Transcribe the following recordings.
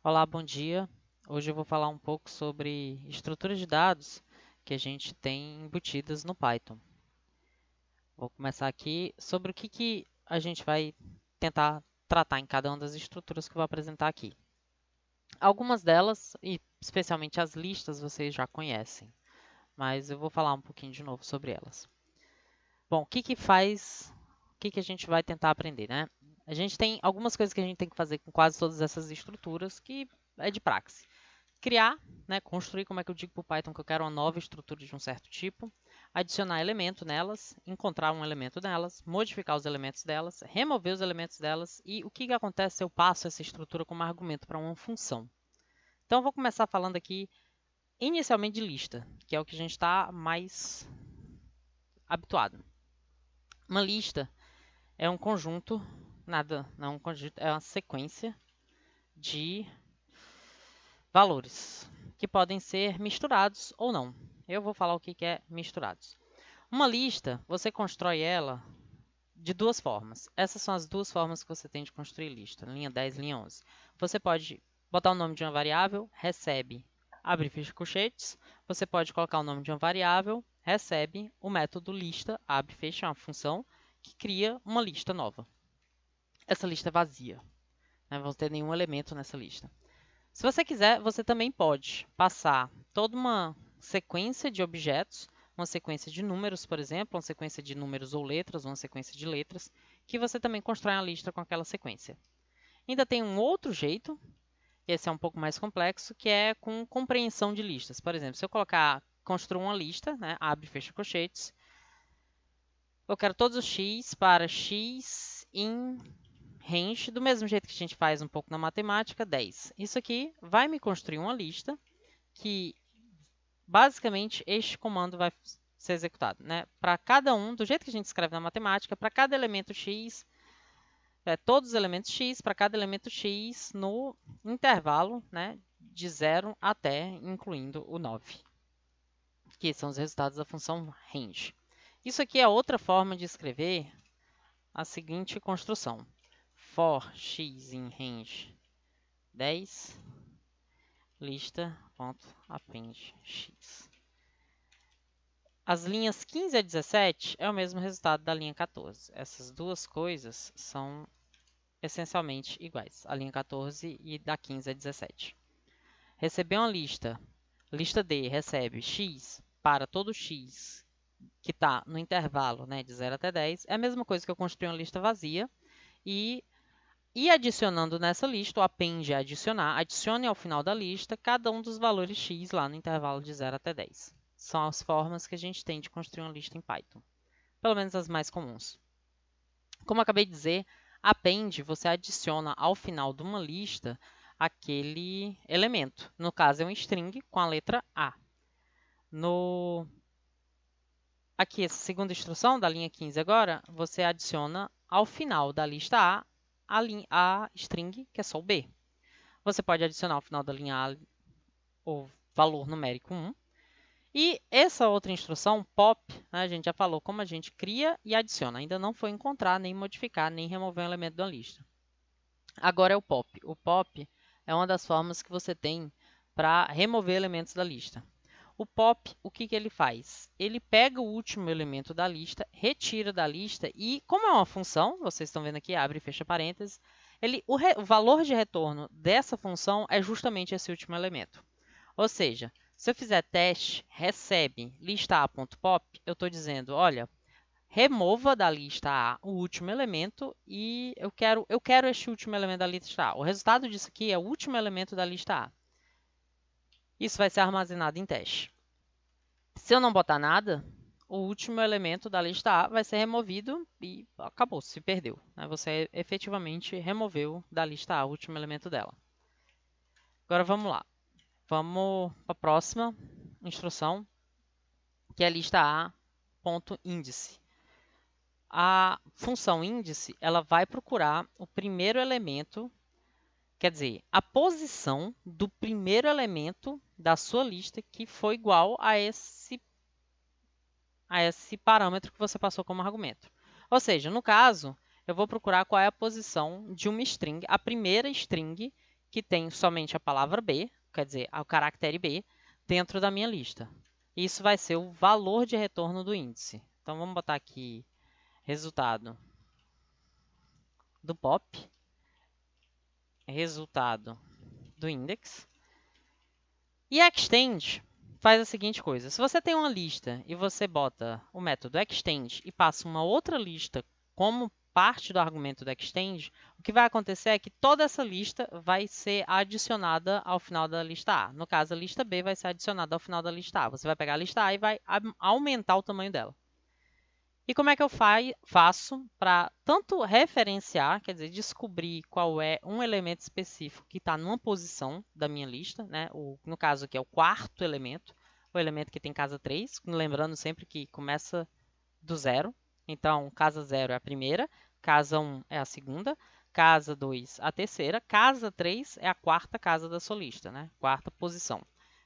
Olá, bom dia. Hoje eu vou falar um pouco sobre estruturas de dados que a gente tem embutidas no Python. Vou começar aqui sobre o que a gente vai tentar tratar em cada uma das estruturas que eu vou apresentar aqui. Algumas delas, e especialmente as listas, vocês já conhecem, mas eu vou falar um pouquinho de novo sobre elas. Bom, o que a gente vai tentar aprender, né? A gente tem algumas coisas que a gente tem que fazer com quase todas essas estruturas que é de praxe. Criar, né, construir, como é que eu digo para o Python que eu quero uma nova estrutura de um certo tipo, adicionar elemento nelas, encontrar um elemento nelas, modificar os elementos delas, remover os elementos delas e o que acontece se eu passo essa estrutura como argumento para uma função. Então, eu vou começar falando aqui inicialmente de lista, que é o que a gente está mais habituado. Uma lista é um conjunto, nada, não é um conjunto, é uma sequência de valores que podem ser misturados ou não. Eu vou falar o que é misturados. Uma lista, você constrói ela de duas formas. Essas são as duas formas que você tem de construir lista, linha 10 e linha 11. Você pode botar o nome de uma variável, recebe, abre fecha colchetes. Você pode colocar o nome de uma variável, recebe o método lista, abre fecha, uma função que cria uma lista nova. Essa lista é vazia, não vai ter nenhum elemento nessa lista. Se você quiser, você também pode passar toda uma sequência de objetos, uma sequência de números, por exemplo, uma sequência de números ou letras, uma sequência de letras, que você também constrói uma lista com aquela sequência. Ainda tem um outro jeito, esse é um pouco mais complexo, que é com compreensão de listas. Por exemplo, se eu colocar, construir uma lista, né, abre e fecha colchetes, eu quero todos os x para x em range, do mesmo jeito que a gente faz um pouco na matemática, 10. Isso aqui vai me construir uma lista que, basicamente, este comando vai ser executado. Né? Para cada um, do jeito que a gente escreve na matemática, para cada elemento x, todos os elementos x, para cada elemento x no intervalo, né, de 0 até, incluindo o 9, que são os resultados da função range. Isso aqui é outra forma de escrever a seguinte construção. For x em range 10, lista.append x. As linhas 15 a 17 é o mesmo resultado da linha 14. Essas duas coisas são essencialmente iguais, a linha 14 e da 15 a 17. Receber uma lista, lista D recebe x para todo x que está no intervalo, né, de 0 até 10, é a mesma coisa que eu construir uma lista vazia e adicionando nessa lista, o append é adicionar, adicione ao final da lista cada um dos valores x lá no intervalo de 0 até 10. São as formas que a gente tem de construir uma lista em Python, pelo menos as mais comuns. Como eu acabei de dizer, append você adiciona ao final de uma lista aquele elemento. No caso, é um string com a letra A. Aqui, essa segunda instrução da linha 15 agora, você adiciona ao final da lista A a string, que é só o B. Você pode adicionar ao final da linha A o valor numérico 1. E essa outra instrução, pop, né, a gente já falou como a gente cria e adiciona. Ainda não foi encontrar, nem modificar, nem remover um elemento da lista. Agora é o pop. O pop é uma das formas que você tem para remover elementos da lista. O pop, o que ele faz? Ele pega o último elemento da lista, retira da lista e, como é uma função, vocês estão vendo aqui, abre e fecha parênteses, o valor de retorno dessa função é justamente esse último elemento. Ou seja, se eu fizer teste, recebe lista A.pop, eu estou dizendo, olha, remova da lista A o último elemento e eu quero este último elemento da lista A. O resultado disso aqui é o último elemento da lista A. Isso vai ser armazenado em teste. Se eu não botar nada, o último elemento da lista A vai ser removido e acabou, se perdeu. Né? Você efetivamente removeu da lista A o último elemento dela. Agora vamos lá. Vamos para a próxima instrução, que é a lista A.índice. A função índice ela vai procurar o primeiro elemento, quer dizer, a posição do primeiro elemento da sua lista que for igual a esse parâmetro que você passou como argumento. Ou seja, no caso, eu vou procurar qual é a posição de uma string, a primeira string que tem somente a palavra B, quer dizer, o caractere B, dentro da minha lista. Isso vai ser o valor de retorno do índice. Então, vamos botar aqui resultado do pop, resultado do index. E extend faz a seguinte coisa. Se você tem uma lista e você bota o método extend e passa uma outra lista como parte do argumento do extend, o que vai acontecer é que toda essa lista vai ser adicionada ao final da lista A. No caso, a lista B vai ser adicionada ao final da lista A. Você vai pegar a lista A e vai aumentar o tamanho dela. E como é que eu faço para tanto referenciar, quer dizer, descobrir qual é um elemento específico que está numa posição da minha lista, né? No caso aqui é o quarto elemento, o elemento que tem casa 3, lembrando sempre que começa do zero. Então, casa 0 é a primeira, casa 1 é a segunda, casa 2 a terceira, casa 3 é a quarta casa da sua lista, né? Quarta posição.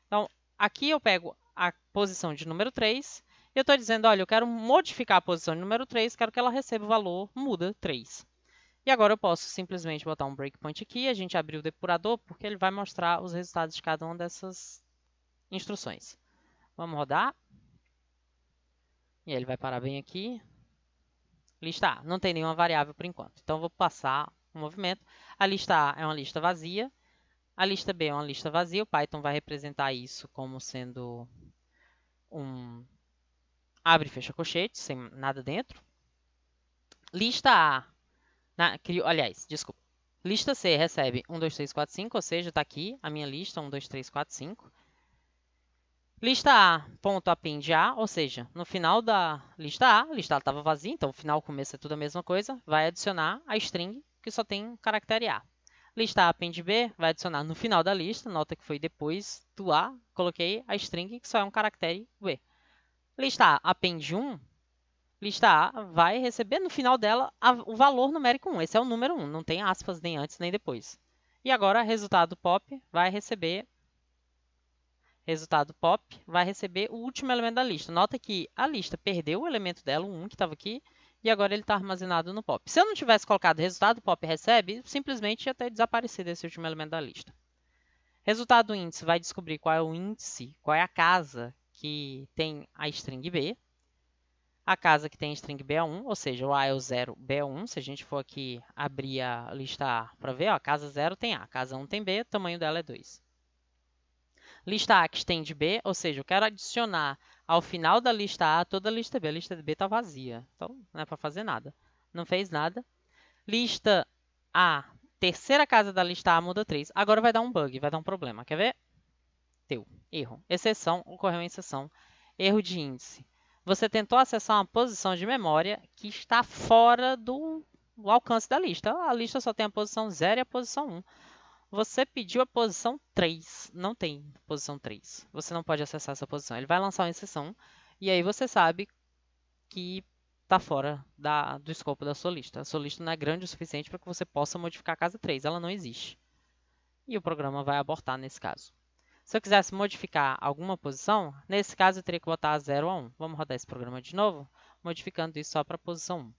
Então, aqui eu pego a posição de número 3, eu estou dizendo, olha, eu quero modificar a posição de número 3, quero que ela receba o valor muda 3. E agora eu posso simplesmente botar um breakpoint aqui, a gente abriu o depurador, porque ele vai mostrar os resultados de cada uma dessas instruções. Vamos rodar. E ele vai parar bem aqui. Lista A, não tem nenhuma variável por enquanto. Então, eu vou passar o movimento. A lista A é uma lista vazia. A lista B é uma lista vazia. O Python vai representar isso como sendo um abre e fecha colchete, sem nada dentro. Lista A, aliás, desculpa. Lista C recebe 1, 2, 3, 4, 5, ou seja, está aqui a minha lista, 1, 2, 3, 4, 5. Lista A, ponto append A, ou seja, no final da lista A estava vazia, então o final e o começo é tudo a mesma coisa, vai adicionar a string que só tem caractere A. Lista A, append B, vai adicionar no final da lista, nota que foi depois do A, coloquei a string que só é um caractere B. Lista A, append 1, lista A vai receber no final dela o valor numérico 1, esse é o número 1, não tem aspas nem antes nem depois. E agora, resultado pop vai receber o último elemento da lista. Nota que a lista perdeu o elemento dela, o 1 que estava aqui, e agora ele está armazenado no pop. Se eu não tivesse colocado resultado pop recebe, simplesmente ia ter desaparecido esse último elemento da lista. Resultado do índice vai descobrir qual é o índice, qual é a casa que tem a string B. A casa que tem a string B é 1, ou seja, o A é o 0, B é 1. Se a gente for aqui abrir a lista A para ver, ó, a casa 0 tem A, a casa 1 tem B, o tamanho dela é 2. Lista A que extende B, ou seja, eu quero adicionar ao final da lista A toda a lista B. A lista B está vazia, então não é para fazer nada. Não fez nada. Lista A, terceira casa da lista A muda 3. Agora vai dar um bug, vai dar um problema. Quer ver? Deu. Erro. Exceção, ocorreu uma exceção. Erro de índice. Você tentou acessar uma posição de memória que está fora do alcance da lista. A lista só tem a posição 0 e a posição 1. Você pediu a posição 3, não tem posição 3. Você não pode acessar essa posição. Ele vai lançar uma exceção e aí você sabe que está fora do escopo da sua lista. A sua lista não é grande o suficiente para que você possa modificar a casa 3. Ela não existe. E o programa vai abortar nesse caso. Se eu quisesse modificar alguma posição, nesse caso eu teria que botar 0 a 1. Vamos rodar esse programa de novo, modificando isso só para a posição 1.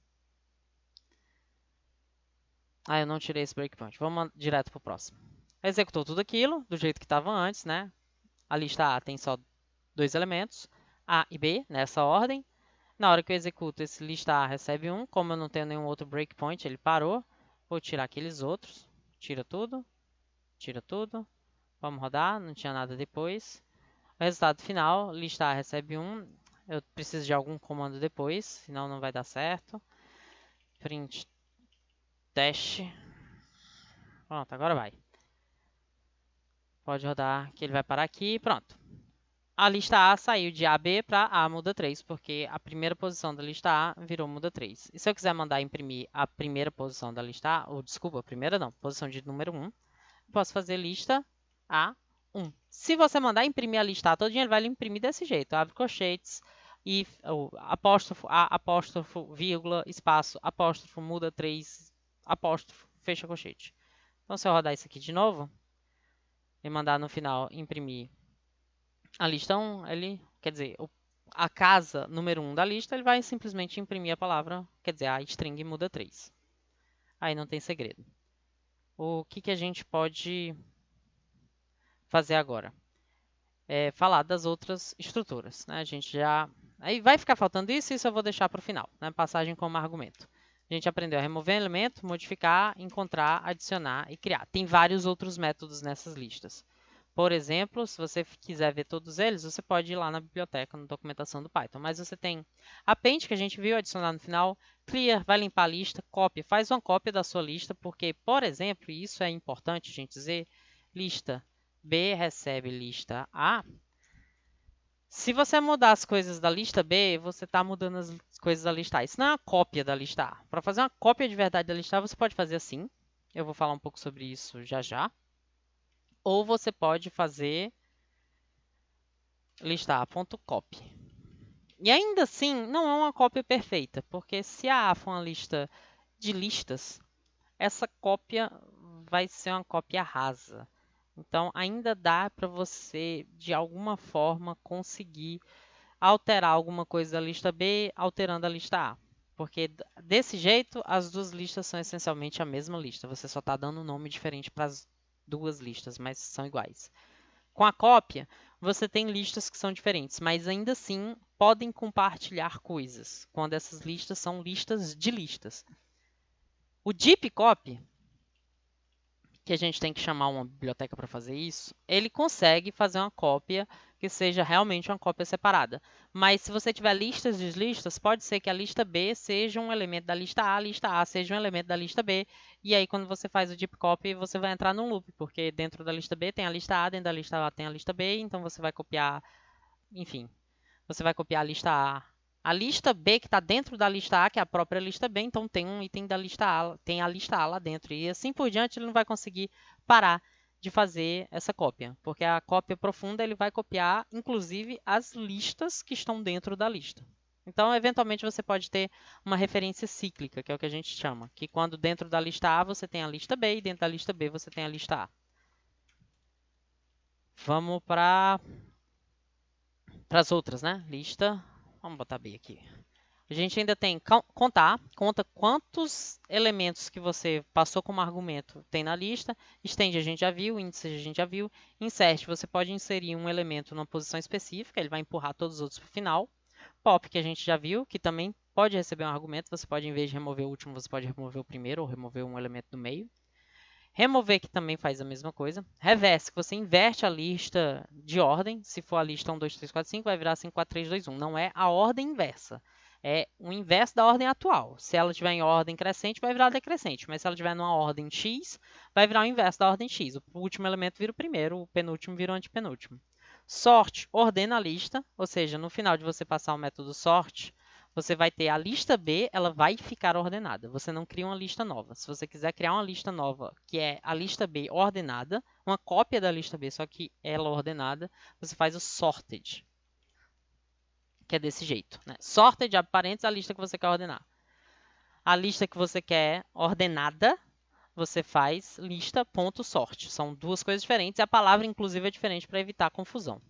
Ah, eu não tirei esse breakpoint. Vamos direto para o próximo. Executou tudo aquilo do jeito que estava antes, né? A lista A tem só 2 elementos, A e B, nessa ordem. Na hora que eu executo, esse lista A recebe 1. Como eu não tenho nenhum outro breakpoint, ele parou. Vou tirar aqueles outros. Tira tudo. Tira tudo. Vamos rodar, não tinha nada depois. O resultado final, lista A recebe 1. Eu preciso de algum comando depois, senão não vai dar certo. Print teste. Pronto, agora vai. Pode rodar, que ele vai parar aqui. Pronto. A lista A saiu de AB para A muda 3, porque a primeira posição da lista A virou muda 3. E se eu quiser mandar imprimir a primeira posição da lista A, ou desculpa, a primeira não, posição de número 1, posso fazer lista A1. Se você mandar imprimir a lista A todinha, ele vai imprimir desse jeito. Abre colchetes, apóstrofo, A, apóstrofo, vírgula, espaço, apóstrofo, muda 3, apóstrofo, fecha colchete. Então, se eu rodar isso aqui de novo, e mandar no final imprimir a lista 1, ele, quer dizer, a casa número 1 da lista, ele vai simplesmente imprimir a palavra, quer dizer, a string muda 3. Aí não tem segredo. o que a gente pode fazer agora? É falar das outras estruturas, né? A gente já... Aí vai ficar faltando isso eu vou deixar para o final, né? Passagem como argumento. A gente aprendeu a remover um elemento, modificar, encontrar, adicionar e criar. Tem vários outros métodos nessas listas. Por exemplo, se você quiser ver todos eles, você pode ir lá na biblioteca, na documentação do Python. Mas você tem append, que a gente viu, adicionar no final, clear, vai limpar a lista, copy, faz uma cópia da sua lista, porque, por exemplo, e isso é importante a gente dizer, lista B recebe lista A. Se você mudar as coisas da lista B, você está mudando as coisas da lista A. Isso não é uma cópia da lista A. Para fazer uma cópia de verdade da lista A, você pode fazer assim. Eu vou falar um pouco sobre isso já já. Ou você pode fazer lista A.copy. E ainda assim, não é uma cópia perfeita, porque se a A for uma lista de listas, essa cópia vai ser uma cópia rasa. Então, ainda dá para você, de alguma forma, conseguir alterar alguma coisa da lista B, alterando a lista A. Porque desse jeito, as duas listas são essencialmente a mesma lista. Você só está dando um nome diferente para as duas listas, mas são iguais. Com a cópia, você tem listas que são diferentes, mas ainda assim podem compartilhar coisas, quando essas listas são listas de listas. O deep copy, que a gente tem que chamar uma biblioteca para fazer isso, ele consegue fazer uma cópia que seja realmente uma cópia separada. Mas se você tiver listas de listas, pode ser que a lista B seja um elemento da lista A seja um elemento da lista B, e aí quando você faz o deep copy, você vai entrar num loop, porque dentro da lista B tem a lista A, dentro da lista A tem a lista B, então você vai copiar, enfim, você vai copiar a lista A. A lista B que está dentro da lista A, que é a própria lista B, então tem um item da lista A, tem a lista A lá dentro. E assim por diante, ele não vai conseguir parar de fazer essa cópia, porque a cópia profunda ele vai copiar, inclusive, as listas que estão dentro da lista. Então, eventualmente, você pode ter uma referência cíclica, que é o que a gente chama, que quando dentro da lista A você tem a lista B e dentro da lista B você tem a lista A. Vamos para as outras, né? Lista, vamos botar B aqui. A gente ainda tem conta quantos elementos que você passou como argumento tem na lista. Extend a gente já viu, índice a gente já viu. Insert, você pode inserir um elemento numa posição específica, ele vai empurrar todos os outros para o final. Pop, que a gente já viu, que também pode receber um argumento. Você pode, em vez de remover o último, você pode remover o primeiro ou remover um elemento do meio. Remover, que também faz a mesma coisa. Reverse, que você inverte a lista de ordem. Se for a lista 1, 2, 3, 4, 5, vai virar 5, 4, 3, 2, 1. Não é a ordem inversa. É o inverso da ordem atual. Se ela estiver em ordem crescente, vai virar decrescente. Mas se ela estiver numa ordem X, vai virar o inverso da ordem X. O último elemento vira o primeiro, o penúltimo vira o antepenúltimo. Sort, ordena a lista. Ou seja, no final de você passar o método sort, você vai ter a lista B, ela vai ficar ordenada. Você não cria uma lista nova. Se você quiser criar uma lista nova, que é a lista B ordenada, uma cópia da lista B, só que ela ordenada, você faz o sorted, que é desse jeito, né? Sorted, abre parênteses, a lista que você quer ordenar. A lista que você quer ordenada, você faz lista.sort. São duas coisas diferentes e a palavra, inclusive, é diferente para evitar confusão.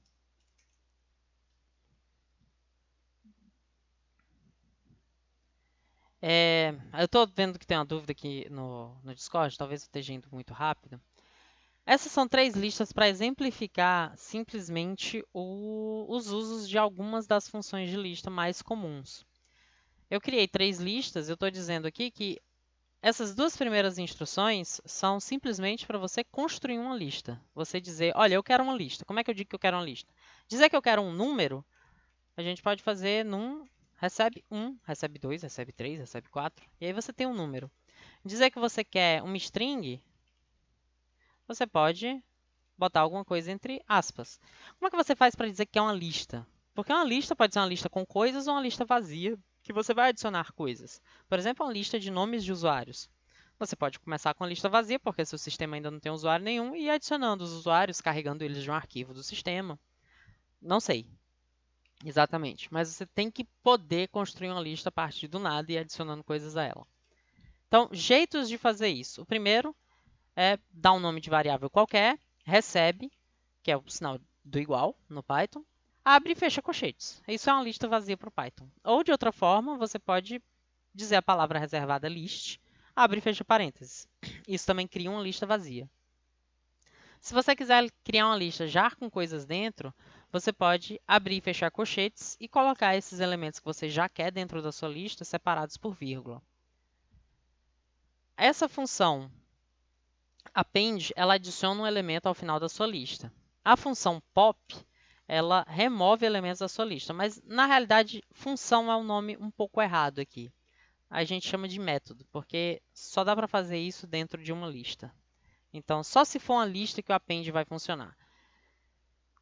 Eu estou vendo que tem uma dúvida aqui no Discord, talvez eu esteja indo muito rápido. Essas são três listas para exemplificar simplesmente os usos de algumas das funções de lista mais comuns. Eu criei três listas, eu estou dizendo aqui que essas duas primeiras instruções são simplesmente para você construir uma lista. Você dizer, olha, eu quero uma lista. Como é que eu digo que eu quero uma lista? Dizer que eu quero um número, a gente pode fazer recebe 1, recebe 2, recebe 3, recebe 4, e aí você tem um número. Dizer que você quer uma string, você pode botar alguma coisa entre aspas. Como é que você faz para dizer que é uma lista? Porque uma lista pode ser uma lista com coisas ou uma lista vazia, que você vai adicionar coisas. Por exemplo, uma lista de nomes de usuários. Você pode começar com uma lista vazia, porque seu sistema ainda não tem usuário nenhum, e ir adicionando os usuários, carregando eles de um arquivo do sistema. Não sei exatamente, mas você tem que poder construir uma lista a partir do nada e ir adicionando coisas a ela. Então, jeitos de fazer isso. O primeiro é dar um nome de variável qualquer, recebe, que é o sinal do igual no Python, abre e fecha colchetes. Isso é uma lista vazia para o Python. Ou de outra forma, você pode dizer a palavra reservada list, abre e fecha parênteses. Isso também cria uma lista vazia. Se você quiser criar uma lista já com coisas dentro, você pode abrir e fechar colchetes e colocar esses elementos que você já quer dentro da sua lista separados por vírgula. Essa função append, ela adiciona um elemento ao final da sua lista. A função pop, ela remove elementos da sua lista, mas na realidade função é um nome um pouco errado aqui. A gente chama de método, porque só dá para fazer isso dentro de uma lista. Então, só se for uma lista que o append vai funcionar.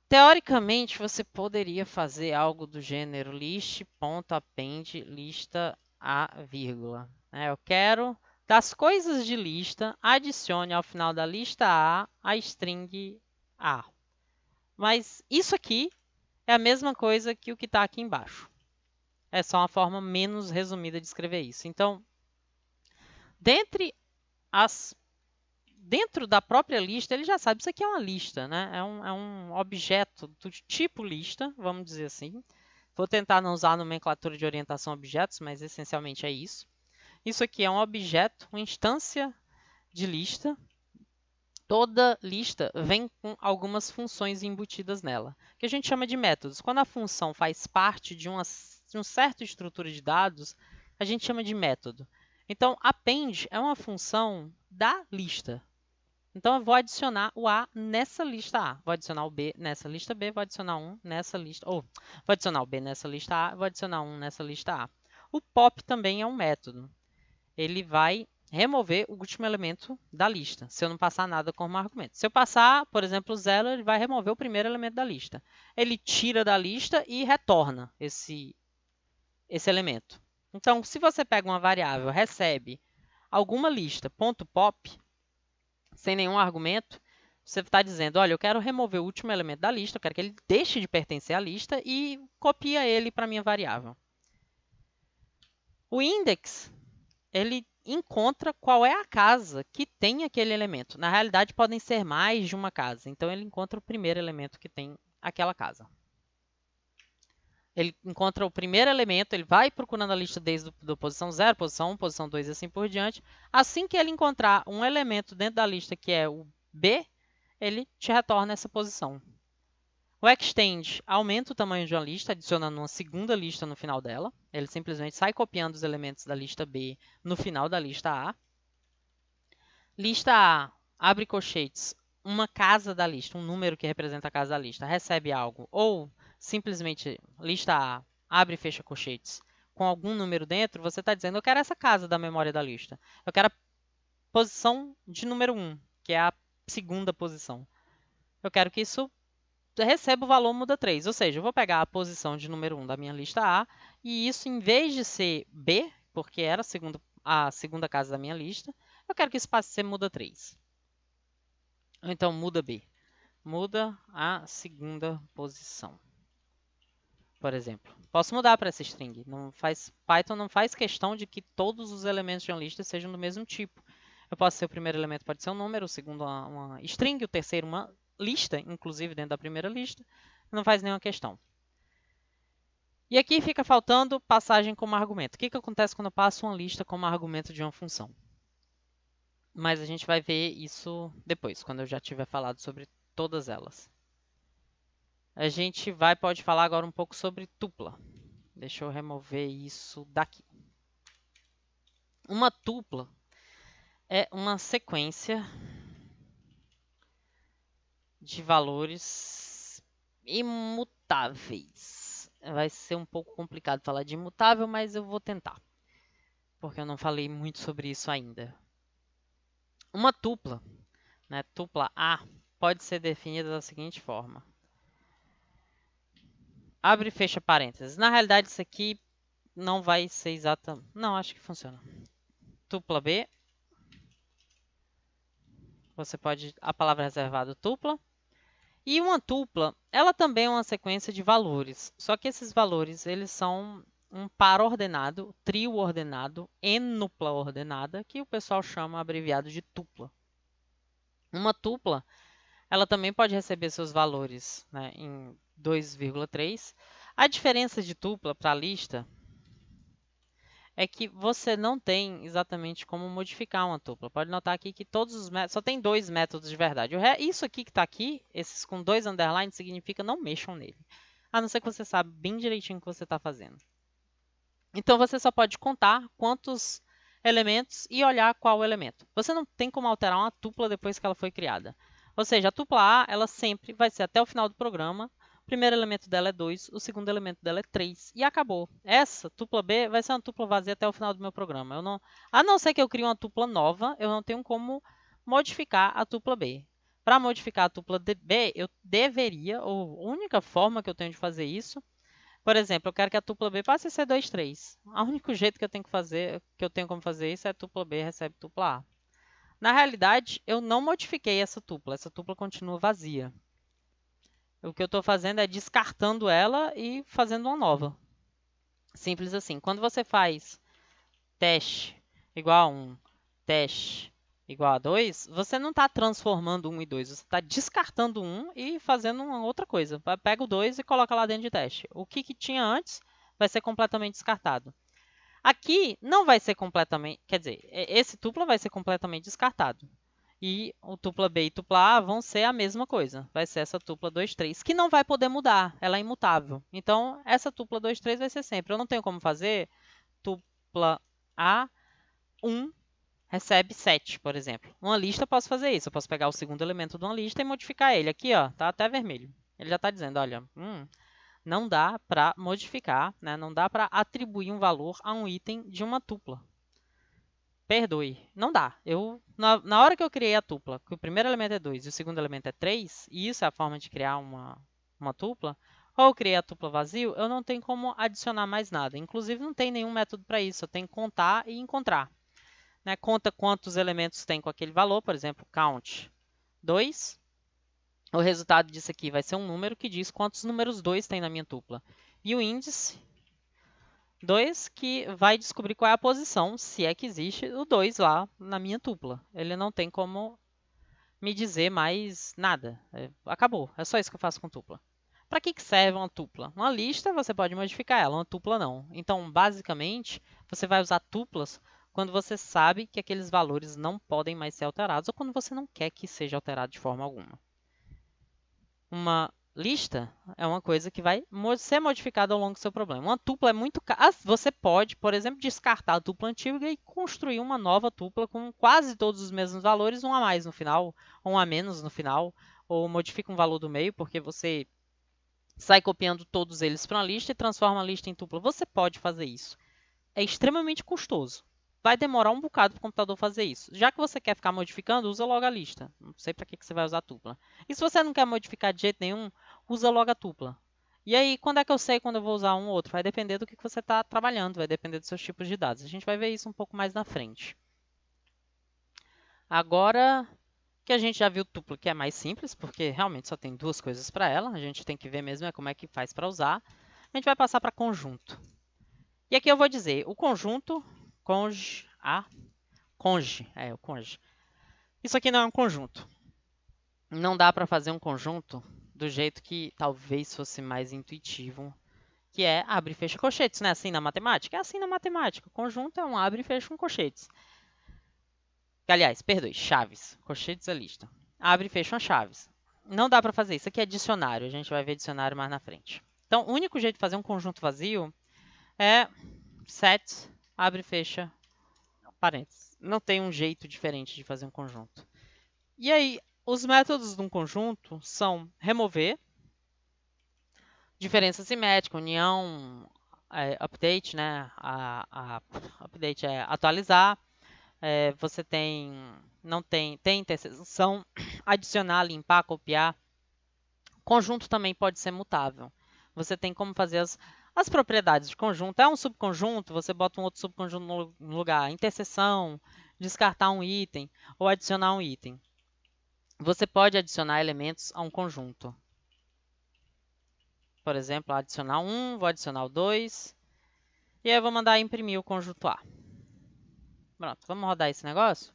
Teoricamente, você poderia fazer algo do gênero list.append lista a vírgula. Eu quero, das coisas de lista, adicione ao final da lista a string a. Mas isso aqui é a mesma coisa que o que está aqui embaixo. É só uma forma menos resumida de escrever isso. Então, dentro da própria lista, ele já sabe que isso aqui é uma lista, né? É um objeto do tipo lista, vamos dizer assim. Vou tentar não usar a nomenclatura de orientação a objetos, mas essencialmente é isso. Isso aqui é um objeto, uma instância de lista. Toda lista vem com algumas funções embutidas nela, que a gente chama de métodos. Quando a função faz parte de uma certa estrutura de dados, a gente chama de método. Então, append é uma função da lista. Então, eu vou adicionar o A nessa lista A. Vou adicionar o B nessa lista B, vou adicionar um nessa lista... vou adicionar o B nessa lista A, vou adicionar um nessa lista A. O pop também é um método. Ele vai remover o último elemento da lista, se eu não passar nada como argumento. Se eu passar, por exemplo, o 0, ele vai remover o primeiro elemento da lista. Ele tira da lista e retorna esse elemento. Então, se você pega uma variável, recebe alguma lista, .pop, sem nenhum argumento, você está dizendo, olha, eu quero remover o último elemento da lista, eu quero que ele deixe de pertencer à lista e copia ele para a minha variável. O index, ele encontra qual é a casa que tem aquele elemento. Na realidade, podem ser mais de uma casa. Então, ele encontra o primeiro elemento que tem aquela casa. Ele encontra o primeiro elemento, ele vai procurando a lista desde a posição 0, posição 1, posição 2 e assim por diante. Assim que ele encontrar um elemento dentro da lista que é o B, ele te retorna essa posição. O extend aumenta o tamanho de uma lista, adicionando uma segunda lista no final dela. Ele simplesmente sai copiando os elementos da lista B no final da lista A. Lista A, abre colchetes, uma casa da lista, um número que representa a casa da lista, recebe algo. Ou simplesmente lista A, abre e fecha colchetes, com algum número dentro, você está dizendo, eu quero essa casa da memória da lista. Eu quero a posição de número 1, que é a segunda posição. Eu quero que isso receba o valor muda 3, ou seja, eu vou pegar a posição de número 1 da minha lista A, e isso, em vez de ser B, porque era a segunda casa da minha lista, eu quero que isso passe a ser muda 3. Então, muda B. Muda a segunda posição, por exemplo. Posso mudar para essa string. Python não faz questão de que todos os elementos de uma lista sejam do mesmo tipo. Eu posso ser o primeiro elemento pode ser um número, o segundo uma string, o terceiro uma lista, inclusive dentro da primeira lista. Não faz nenhuma questão. E aqui fica faltando passagem como argumento. O que acontece quando eu passo uma lista como argumento de uma função? Mas a gente vai ver isso depois, quando eu já tiver falado sobre todas elas. A gente pode falar agora um pouco sobre tupla. Deixa eu remover isso daqui. Uma tupla é uma sequência de valores imutáveis. Vai ser um pouco complicado falar de imutável, mas eu vou tentar, porque eu não falei muito sobre isso ainda. Uma tupla, né, tupla A, pode ser definida da seguinte forma. Abre e fecha parênteses. Na realidade, isso aqui não vai ser exata. Não, acho que funciona. Tupla B. Você pode... A palavra reservada tupla. E uma tupla, ela também é uma sequência de valores. Só que esses valores, eles são um par ordenado, trio ordenado, n-nupla ordenada, que o pessoal chama abreviado de tupla. Uma tupla, ela também pode receber seus valores, né, em 2,3. A diferença de tupla para a lista é que você não tem exatamente como modificar uma tupla. Pode notar aqui que todos os métodos, só tem 2 métodos de verdade. Isso aqui que está aqui, esses com 2 underlines, significa não mexam nele. A não ser que você saiba bem direitinho o que você está fazendo. Então, você só pode contar quantos elementos e olhar qual elemento. Você não tem como alterar uma tupla depois que ela foi criada. Ou seja, a tupla A, ela sempre vai ser até o final do programa. O primeiro elemento dela é 2, o segundo elemento dela é 3 e acabou. Essa tupla B vai ser uma tupla vazia até o final do meu programa. A não ser que eu crie uma tupla nova, eu não tenho como modificar a tupla B. Para modificar a tupla B, eu deveria, ou a única forma que eu tenho de fazer isso, por exemplo, eu quero que a tupla B passe a ser 2, 3. O único jeito que eu tenho que fazer, que eu tenho como fazer isso é a tupla B recebe tupla A. Na realidade, eu não modifiquei essa tupla continua vazia. O que eu estou fazendo é descartando ela e fazendo uma nova. Simples assim. Quando você faz teste igual a 1, teste igual a 2, você não está transformando 1 e 2, você está descartando 1 e fazendo uma outra coisa. Pega o 2 e coloca lá dentro de teste. O que tinha antes vai ser completamente descartado. Aqui não vai ser completamente, quer dizer, esse tupla vai ser completamente descartado. E o tupla B e tupla A vão ser a mesma coisa. Vai ser essa tupla 2, 3, que não vai poder mudar, ela é imutável. Então, essa tupla 2, 3 vai ser sempre. Eu não tenho como fazer tupla A, 1, recebe 7, por exemplo. Uma lista eu posso fazer isso. Eu posso pegar o segundo elemento de uma lista e modificar ele. Aqui, ó, tá até vermelho. Ele já está dizendo, olha, não dá para modificar, né? Não dá para atribuir um valor a um item de uma tupla. Perdoe, não dá. Na hora que eu criei a tupla, que o primeiro elemento é 2 e o segundo elemento é 3, e isso é a forma de criar uma tupla, ou eu criei a tupla vazio, eu não tenho como adicionar mais nada. Inclusive, não tem nenhum método para isso. Eu tenho que contar e encontrar. Né? Conta quantos elementos tem com aquele valor, por exemplo, count 2. O resultado disso aqui vai ser um número que diz quantos números 2 tem na minha tupla. E o índice 2 que vai descobrir qual é a posição, se é que existe o 2 lá na minha tupla. Ele não tem como me dizer mais nada. Acabou. É só isso que eu faço com tupla. Para que serve uma tupla? Uma lista você pode modificar ela, uma tupla não. Então, basicamente, você vai usar tuplas quando você sabe que aqueles valores não podem mais ser alterados ou quando você não quer que seja alterado de forma alguma. Uma lista é uma coisa que vai ser modificada ao longo do seu problema. Uma tupla é muito... Você pode, por exemplo, descartar a tupla antiga e construir uma nova tupla com quase todos os mesmos valores, um a mais no final, ou um a menos no final, ou modifica um valor do meio, porque você sai copiando todos eles para uma lista e transforma a lista em tupla. Você pode fazer isso. É extremamente custoso. Vai demorar um bocado para o computador fazer isso. Já que você quer ficar modificando, usa logo a lista. Não sei para que você vai usar a tupla. E se você não quer modificar de jeito nenhum, usa logo a tupla. E aí, quando é que eu sei quando eu vou usar um ou outro? Vai depender do que você está trabalhando, vai depender dos seus tipos de dados. A gente vai ver isso um pouco mais na frente. Agora que a gente já viu tupla, que é mais simples, porque realmente só tem 2 coisas para ela, a gente tem que ver mesmo como é que faz para usar. A gente vai passar para conjunto. E aqui eu vou dizer, o conjunto, o conge. Isso aqui não é um conjunto. Não dá para fazer um conjunto do jeito que talvez fosse mais intuitivo, que é abre e fecha colchetes, né? Assim na matemática? É assim na matemática. O conjunto é um abre e fecha com colchetes. Aliás, perdoe, chaves. Colchetes é lista. Abre e fecha chaves. Não dá para fazer isso. Aqui é dicionário. A gente vai ver dicionário mais na frente. Então, o único jeito de fazer um conjunto vazio é set, abre e fecha, parênteses. Não tem um jeito diferente de fazer um conjunto. E aí, os métodos de um conjunto são remover, diferença simétrica, união, update, né? Update é atualizar. Você tem interseção, adicionar, limpar, copiar. Conjunto também pode ser mutável. Você tem como fazer as propriedades de conjunto. É um subconjunto, você bota um outro subconjunto no lugar. Interseção, descartar um item ou adicionar um item. Você pode adicionar elementos a um conjunto. Por exemplo, adicionar 1, vou adicionar o 2. E aí eu vou mandar imprimir o conjunto A. Pronto, vamos rodar esse negócio.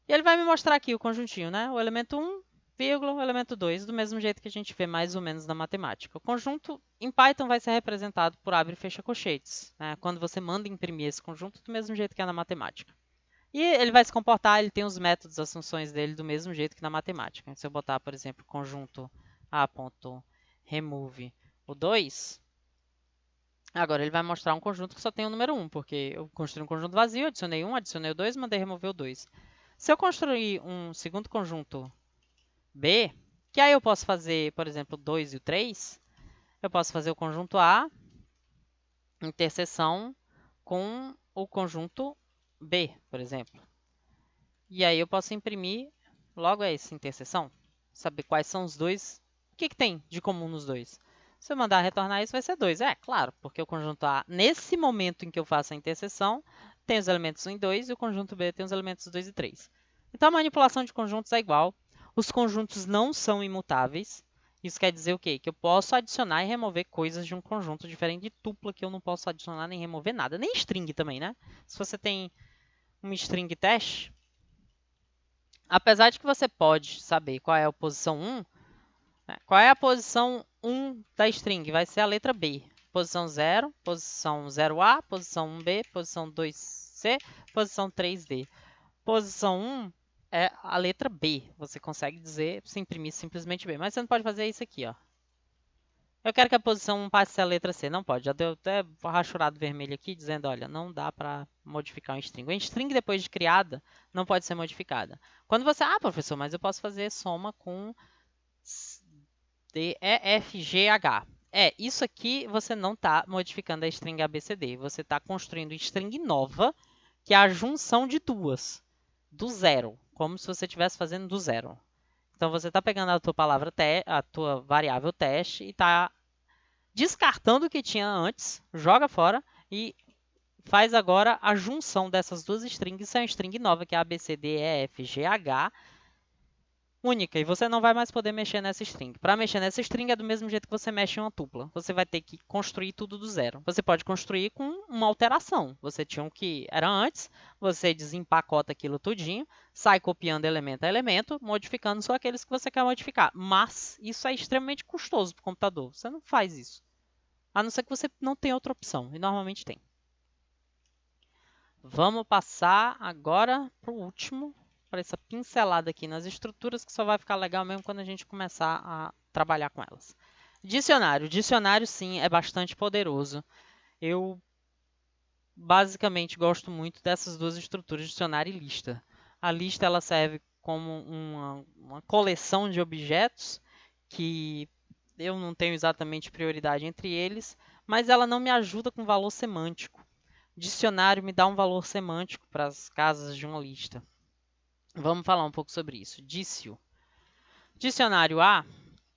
E ele vai me mostrar aqui o conjuntinho, né? O elemento 1, vírgula, o elemento 2, do mesmo jeito que a gente vê mais ou menos na matemática. O conjunto em Python vai ser representado por abre e fecha colchetes, né? Quando você manda imprimir esse conjunto do mesmo jeito que é na matemática. E ele vai se comportar, ele tem os métodos, as funções dele do mesmo jeito que na matemática. Se eu botar, por exemplo, conjunto a.remove o 2, agora ele vai mostrar um conjunto que só tem o número 1, porque eu construí um conjunto vazio, adicionei 1, adicionei o 2, mandei remover o 2. Se eu construir um segundo conjunto B, que aí eu posso fazer, por exemplo, o 2 e o 3, eu posso fazer o conjunto A, interseção com o conjunto B, por exemplo. E aí eu posso imprimir logo essa interseção, saber quais são os dois, o que tem de comum nos dois. Se eu mandar retornar isso, vai ser 2. É, claro, porque o conjunto A, nesse momento em que eu faço a interseção, tem os elementos 1 e 2, e o conjunto B tem os elementos 2 e 3. Então, a manipulação de conjuntos é igual. Os conjuntos não são imutáveis. Isso quer dizer o quê? Que eu posso adicionar e remover coisas de um conjunto diferente de tupla, que eu não posso adicionar nem remover nada. Nem string também, né? Se você tem uma string teste, apesar de que você pode saber qual é a posição 1, né? Qual é a posição 1 da string? Vai ser a letra B. Posição 0, posição 0A, posição 1B, posição 2C, posição 3D. Posição 1 é a letra B. Você consegue dizer, se imprimir simplesmente B. Mas você não pode fazer isso aqui, ó. Eu quero que a posição 1 passe a letra C. Não pode. Já deu até rachurado vermelho aqui, dizendo, olha, não dá para modificar um string. Uma string, depois de criada, não pode ser modificada. Quando você... Ah, professor, mas eu posso fazer soma com D, E, F, G, H. Isso aqui você não está modificando a string ABCD. Você está construindo string nova, que é a junção de duas, do zero. Como se você estivesse fazendo do zero. Então, você está pegando a tua palavra, a tua variável teste e está descartando o que tinha antes, joga fora e faz agora a junção dessas duas strings. Isso é uma string nova, que é ABCDEFGH, única. E você não vai mais poder mexer nessa string. Para mexer nessa string é do mesmo jeito que você mexe em uma tupla. Você vai ter que construir tudo do zero. Você pode construir com uma alteração. Você tinha o que era antes, você desempacota aquilo tudinho, sai copiando elemento a elemento, modificando só aqueles que você quer modificar. Mas isso é extremamente custoso para o computador. Você não faz isso. A não ser que você não tenha outra opção, e normalmente tem. Vamos passar agora para o último, para essa pincelada aqui nas estruturas, que só vai ficar legal mesmo quando a gente começar a trabalhar com elas. Dicionário. Dicionário, sim, é bastante poderoso. Eu, basicamente, gosto muito dessas duas estruturas, dicionário e lista. A lista ela serve como uma coleção de objetos que eu não tenho exatamente prioridade entre eles, mas ela não me ajuda com valor semântico. Dicionário me dá um valor semântico para as casas de uma lista. Vamos falar um pouco sobre isso. Dício. Dicionário A,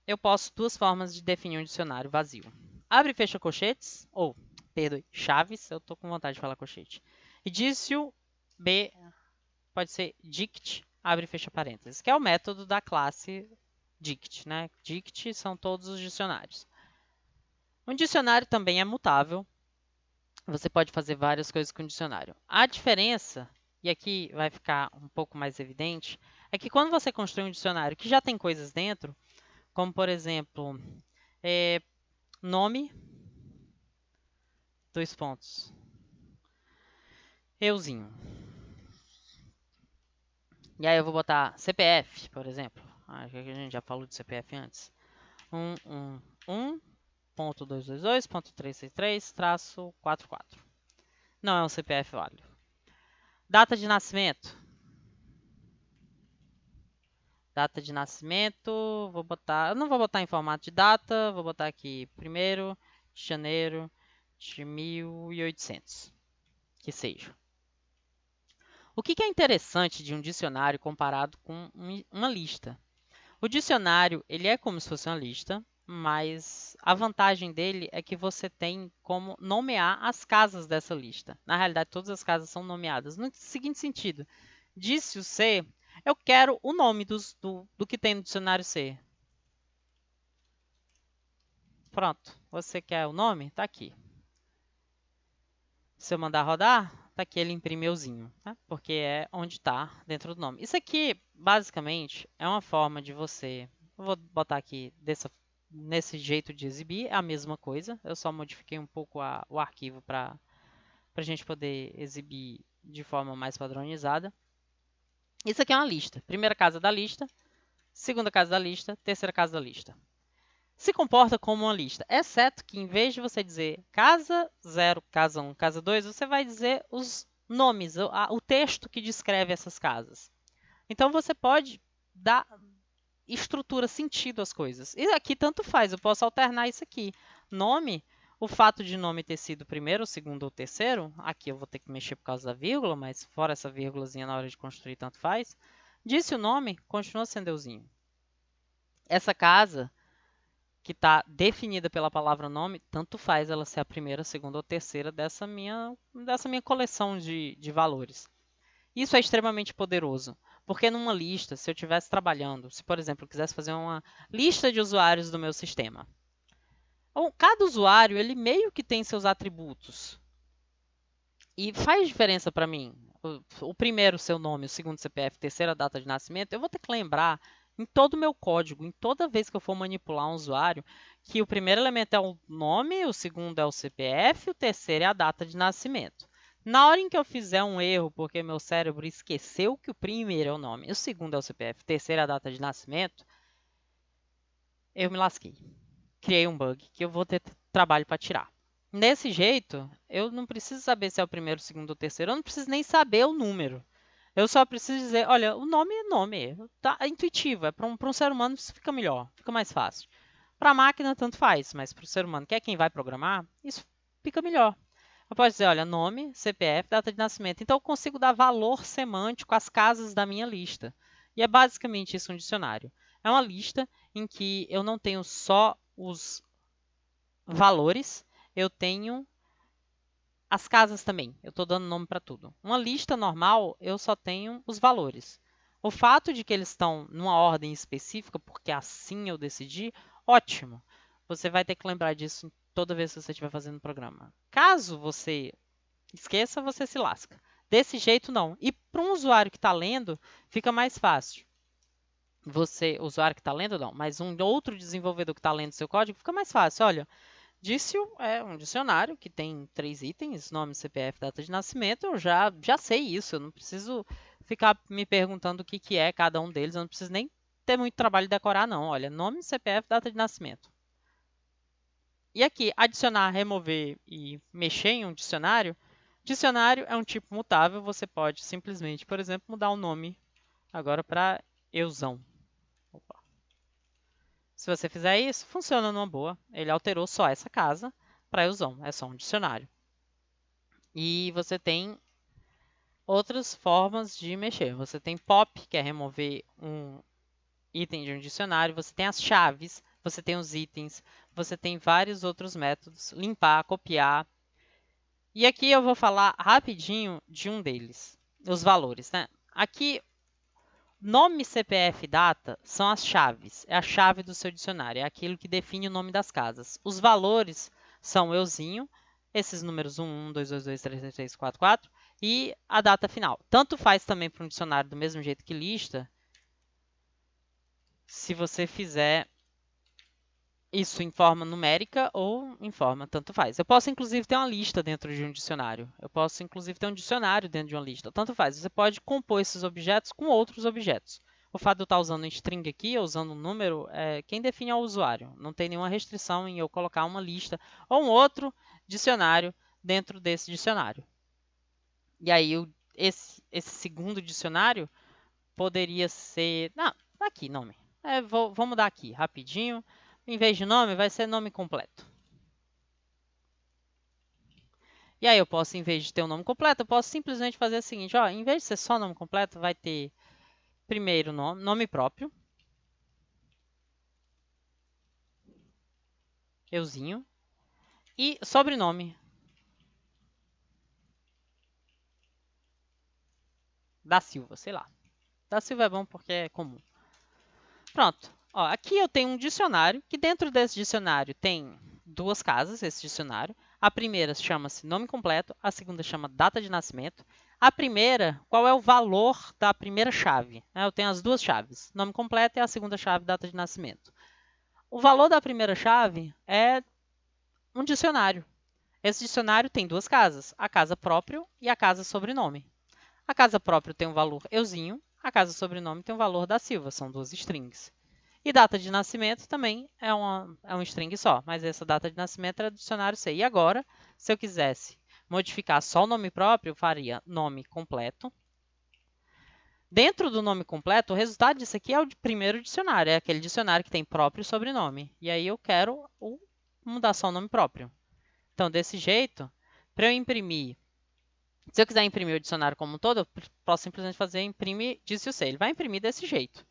eu posso duas formas de definir um dicionário vazio. Abre e fecha colchetes, ou, perdoe, chaves, eu estou com vontade de falar colchete. E dício B pode ser dict, abre e fecha parênteses, que é o método da classe dict, né? Dict são todos os dicionários. Um dicionário também é mutável. Você pode fazer várias coisas com o dicionário. A diferença, e aqui vai ficar um pouco mais evidente, é que quando você constrói um dicionário que já tem coisas dentro, como por exemplo, nome, dois pontos, euzinho. E aí eu vou botar CPF, por exemplo. A gente já falou de CPF antes. 1.222.363-44. Não é um CPF válido. Data de nascimento. Data de nascimento, eu não vou botar em formato de data, vou botar aqui 1º de janeiro de 1800, que seja. O que é interessante de um dicionário comparado com uma lista? O dicionário, ele é como se fosse uma lista, mas a vantagem dele é que você tem como nomear as casas dessa lista. Na realidade, todas as casas são nomeadas. No seguinte sentido, disse o C, eu quero o nome do que tem no dicionário C. Pronto, você quer o nome? Está aqui. Se eu mandar rodar, está aqui ele imprimeuzinho, tá? Porque é onde está dentro do nome. Isso aqui, basicamente, é uma forma de você... Eu vou botar aqui nesse jeito de exibir, é a mesma coisa. Eu só modifiquei um pouco o arquivo para a gente poder exibir de forma mais padronizada. Isso aqui é uma lista. Primeira casa da lista, segunda casa da lista, terceira casa da lista. Se comporta como uma lista, exceto que em vez de você dizer casa 0, casa 1, casa 2, você vai dizer os nomes, o texto que descreve essas casas. Então você pode dar estrutura, sentido às coisas. E aqui tanto faz, eu posso alternar isso aqui. Nome, o fato de nome ter sido o primeiro, o segundo ou o terceiro, aqui eu vou ter que mexer por causa da vírgula, mas fora essa vírgulazinha na hora de construir, tanto faz. Disse o nome, continua sendo euzinho. Essa casa, que está definida pela palavra nome, tanto faz ela ser a primeira, a segunda ou terceira dessa minha coleção de valores. Isso é extremamente poderoso, porque numa lista, se eu estivesse trabalhando, se por exemplo eu quisesse fazer uma lista de usuários do meu sistema, cada usuário ele meio que tem seus atributos e faz diferença para mim. O primeiro seu nome, o segundo CPF, terceira data de nascimento, eu vou ter que lembrar em todo o meu código, em toda vez que eu for manipular um usuário, que o primeiro elemento é o nome, o segundo é o CPF, o terceiro é a data de nascimento. Na hora em que eu fizer um erro, porque meu cérebro esqueceu que o primeiro é o nome, o segundo é o CPF, o terceiro é a data de nascimento, eu me lasquei. Criei um bug que eu vou ter trabalho para tirar. Nesse jeito, eu não preciso saber se é o primeiro, o segundo ou o terceiro, eu não preciso nem saber o número. Eu só preciso dizer, olha, o nome é nome, tá? É intuitivo, é para um ser humano isso fica melhor, fica mais fácil. Para a máquina, tanto faz, mas para o ser humano, que é quem vai programar, isso fica melhor. Eu posso dizer, olha, nome, CPF, data de nascimento. Então, eu consigo dar valor semântico às casas da minha lista. E é basicamente isso um dicionário. É uma lista em que eu não tenho só os valores, eu tenho as casas também. Eu estou dando nome para tudo. Uma lista normal, eu só tenho os valores. O fato de que eles estão numa ordem específica, porque assim eu decidi, ótimo. Você vai ter que lembrar disso toda vez que você estiver fazendo o programa. Caso você esqueça, você se lasca. Desse jeito, não. E para um usuário que está lendo, fica mais fácil. Você, usuário que está lendo, não, mas um outro desenvolvedor que está lendo seu código, fica mais fácil. Olha, Dício é um dicionário que tem 3 itens, nome, CPF, data de nascimento. Eu já sei isso, eu não preciso ficar me perguntando o que é cada um deles, eu não preciso nem ter muito trabalho de decorar, não. Olha, nome, CPF, data de nascimento. E aqui, adicionar, remover e mexer em um dicionário. Dicionário é um tipo mutável, você pode simplesmente, por exemplo, mudar o nome agora para euzão. Opa. Se você fizer isso, funciona numa boa. Ele alterou só essa casa para euzão, é só um dicionário. E você tem outras formas de mexer. Você tem pop, que é remover um item de um dicionário. Você tem as chaves, você tem os itens, você tem vários outros métodos. Limpar, copiar. E aqui eu vou falar rapidinho de um deles, os valores, né? Aqui, nome, CPF e data são as chaves, é a chave do seu dicionário, é aquilo que define o nome das casas. Os valores são euzinho, esses números 1, 1, 2, 2, 2, 3, 3, 3, 4, 4 e a data final. Tanto faz também para um dicionário do mesmo jeito que lista, se você fizer isso em forma numérica ou em forma, tanto faz. Eu posso, inclusive, ter uma lista dentro de um dicionário. Eu posso, inclusive, ter um dicionário dentro de uma lista. Tanto faz. Você pode compor esses objetos com outros objetos. O fato de eu estar usando um string aqui, ou usando um número, quem define é o usuário. Não tem nenhuma restrição em eu colocar uma lista ou um outro dicionário dentro desse dicionário. E aí, esse segundo dicionário poderia ser... Não, aqui, nome. Vou mudar aqui, rapidinho. Em vez de nome, vai ser nome completo. E aí eu posso, em vez de ter um nome completo, eu posso simplesmente fazer o seguinte, ó, em vez de ser só nome completo, vai ter primeiro nome próprio, euzinho, e sobrenome da Silva, sei lá. Da Silva é bom porque é comum. Pronto. Ó, aqui eu tenho um dicionário, que dentro desse dicionário tem duas casas, esse dicionário. A primeira chama-se nome completo, a segunda chama data de nascimento. A primeira, qual é o valor da primeira chave? Eu tenho as duas chaves, nome completo e a segunda chave, data de nascimento. O valor da primeira chave é um dicionário. Esse dicionário tem duas casas, a casa próprio e a casa sobrenome. A casa próprio tem um valor euzinho, a casa sobrenome tem um valor da Silva, são duas strings. E data de nascimento também é um string só, mas essa data de nascimento era do dicionário C. E agora, se eu quisesse modificar só o nome próprio, eu faria nome completo. Dentro do nome completo, o resultado disso aqui é o primeiro dicionário, é aquele dicionário que tem próprio e sobrenome. E aí eu quero mudar só o nome próprio. Então, desse jeito, para eu imprimir, se eu quiser imprimir o dicionário como um todo, eu posso simplesmente fazer imprime disse o C. Ele vai imprimir desse jeito.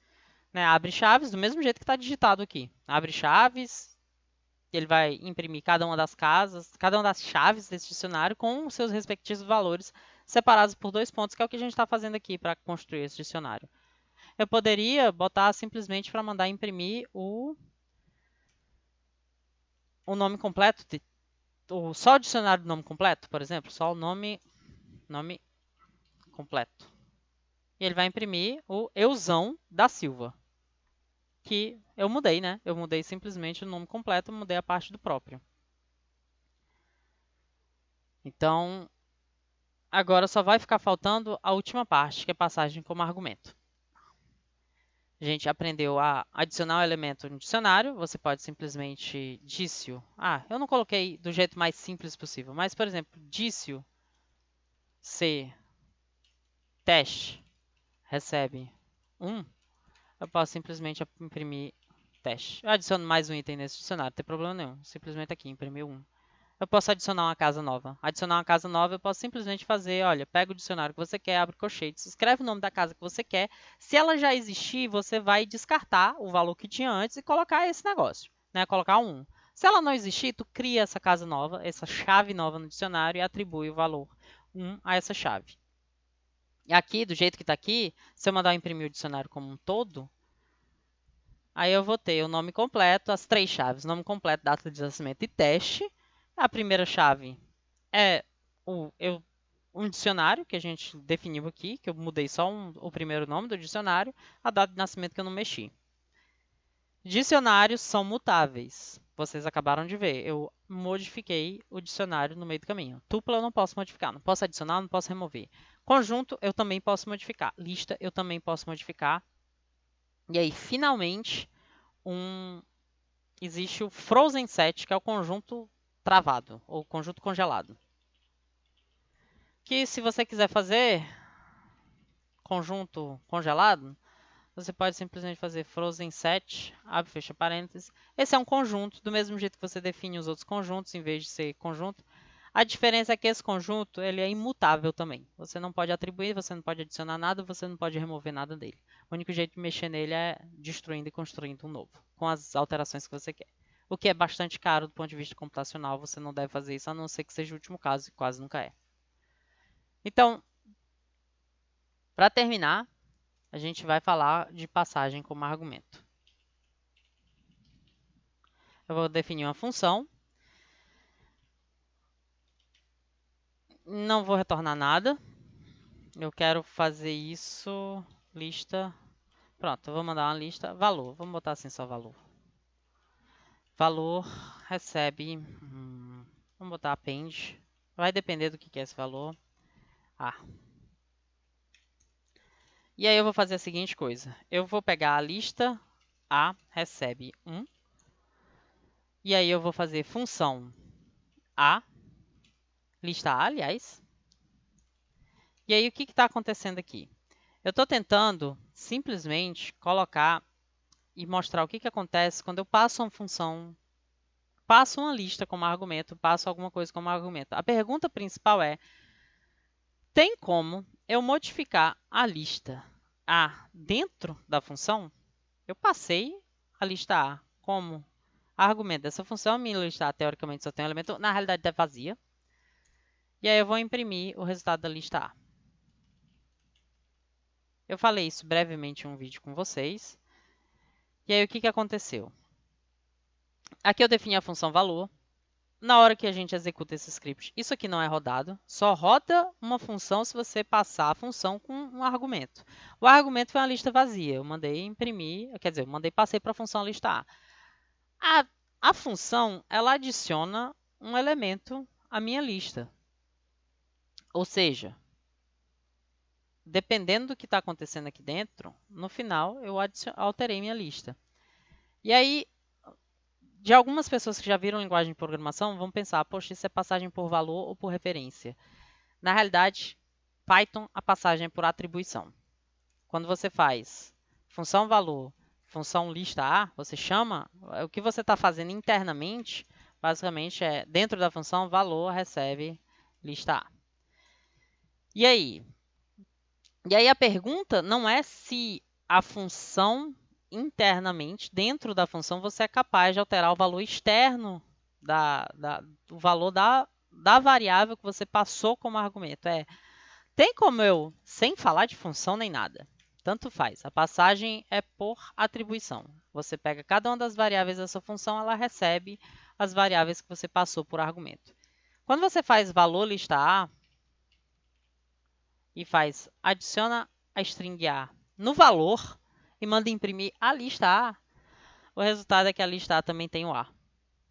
Né? Abre chaves, do mesmo jeito que está digitado aqui. Abre chaves, ele vai imprimir cada uma das casas, cada uma das chaves desse dicionário com os seus respectivos valores separados por 2 pontos, que é o que a gente está fazendo aqui para construir esse dicionário. Eu poderia botar simplesmente para mandar imprimir o nome completo, só o dicionário do nome completo, por exemplo, só o nome completo. E ele vai imprimir o Eusão da Silva, que eu mudei, né? Eu mudei simplesmente o nome completo, mudei a parte do próprio. Então, agora só vai ficar faltando a última parte, que é passagem como argumento. A gente aprendeu a adicionar o elemento no dicionário. Você pode simplesmente dício. Eu não coloquei do jeito mais simples possível, mas, por exemplo, dício C teste recebe 1. Eu posso simplesmente imprimir teste. Eu adiciono mais um item nesse dicionário, não tem problema nenhum. Simplesmente aqui, imprimir 1. Eu posso adicionar uma casa nova. Adicionar uma casa nova, eu posso simplesmente fazer, olha, pega o dicionário que você quer, abre colchetes, escreve o nome da casa que você quer. Se ela já existir, você vai descartar o valor que tinha antes e colocar esse negócio, né? Colocar 1. Se ela não existir, tu cria essa casa nova, essa chave nova no dicionário e atribui o valor 1 a essa chave. E aqui, do jeito que está aqui, se eu mandar imprimir o dicionário como um todo, aí eu vou ter o nome completo, as 3 chaves, nome completo, data de nascimento e teste. A primeira chave é um dicionário que a gente definiu aqui, que eu mudei só o primeiro nome do dicionário, a data de nascimento que eu não mexi. Dicionários são mutáveis. Vocês acabaram de ver. Eu modifiquei o dicionário no meio do caminho. Tupla eu não posso modificar. Não posso adicionar, não posso remover. Conjunto eu também posso modificar. Lista eu também posso modificar. E aí, finalmente, existe o Frozen Set, que é o conjunto travado, ou conjunto congelado. Que se você quiser fazer conjunto congelado, você pode simplesmente fazer Frozen Set, abre e fecha parênteses. Esse é um conjunto, do mesmo jeito que você define os outros conjuntos, em vez de ser conjunto. A diferença é que esse conjunto ele é imutável também. Você não pode atribuir, você não pode adicionar nada, você não pode remover nada dele. O único jeito de mexer nele é destruindo e construindo um novo, com as alterações que você quer. O que é bastante caro do ponto de vista computacional, você não deve fazer isso, a não ser que seja o último caso, e quase nunca é. Então, para terminar, a gente vai falar de passagem como argumento. Eu vou definir uma função. Não vou retornar nada. Eu quero fazer isso, lista. Pronto, eu vou mandar uma lista, valor. Vamos botar assim só valor. Valor recebe, vamos botar append. Vai depender do que é esse valor. E aí eu vou fazer a seguinte coisa. Eu vou pegar a lista A recebe 1. E aí eu vou fazer função A, lista A, aliás. E aí o que está acontecendo aqui? Eu estou tentando simplesmente colocar e mostrar o que acontece quando eu passo uma função, passo uma lista como argumento, passo alguma coisa como argumento. A pergunta principal é, tem como eu modificar a lista A dentro da função? Eu passei a lista A como argumento dessa função, a minha lista A teoricamente só tem um elemento, na realidade é vazia. E aí eu vou imprimir o resultado da lista A. Eu falei isso brevemente em um vídeo com vocês. E aí o que aconteceu? Aqui eu defini a função valor. Na hora que a gente executa esse script, isso aqui não é rodado. Só roda uma função se você passar a função com um argumento. O argumento foi uma lista vazia. Eu mandei imprimir, quer dizer, passei para a função lista A. A, a função, ela adiciona um elemento à minha lista. Ou seja, dependendo do que está acontecendo aqui dentro, no final eu alterei minha lista. E aí, de algumas pessoas que já viram linguagem de programação, vão pensar, poxa, isso é passagem por valor ou por referência. Na realidade, Python, a passagem é por atribuição. Quando você faz função valor, função lista A, você chama, o que você está fazendo internamente, basicamente é, dentro da função valor recebe lista A. E aí? E aí a pergunta não é se a função internamente, dentro da função, você é capaz de alterar o valor externo do valor da variável que você passou como argumento. Tem como eu, sem falar de função nem nada, tanto faz. A passagem é por atribuição. Você pega cada uma das variáveis dessa função, ela recebe as variáveis que você passou por argumento. Quando você faz valor lista A e faz adiciona a string A no valor e manda imprimir a lista A, o resultado é que a lista A também tem o A.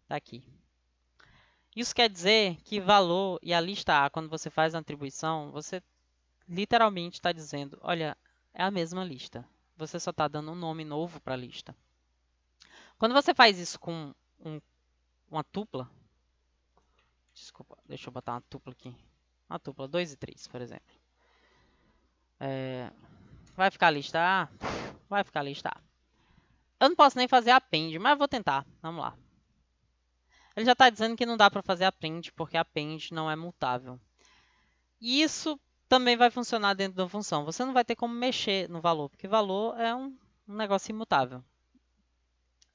Tá aqui. Isso quer dizer que valor e a lista A, quando você faz a atribuição, você literalmente está dizendo, olha, é a mesma lista. Você só está dando um nome novo para a lista. Quando você faz isso com uma tupla, desculpa, deixa eu botar uma tupla aqui. Uma tupla 2 e 3, por exemplo. Vai ficar a lista A? Vai ficar a lista A. Eu não posso nem fazer append, mas eu vou tentar. Vamos lá. Ele já está dizendo que não dá para fazer append, porque append não é mutável. E isso também vai funcionar dentro da função. Você não vai ter como mexer no valor, porque valor é um negócio imutável.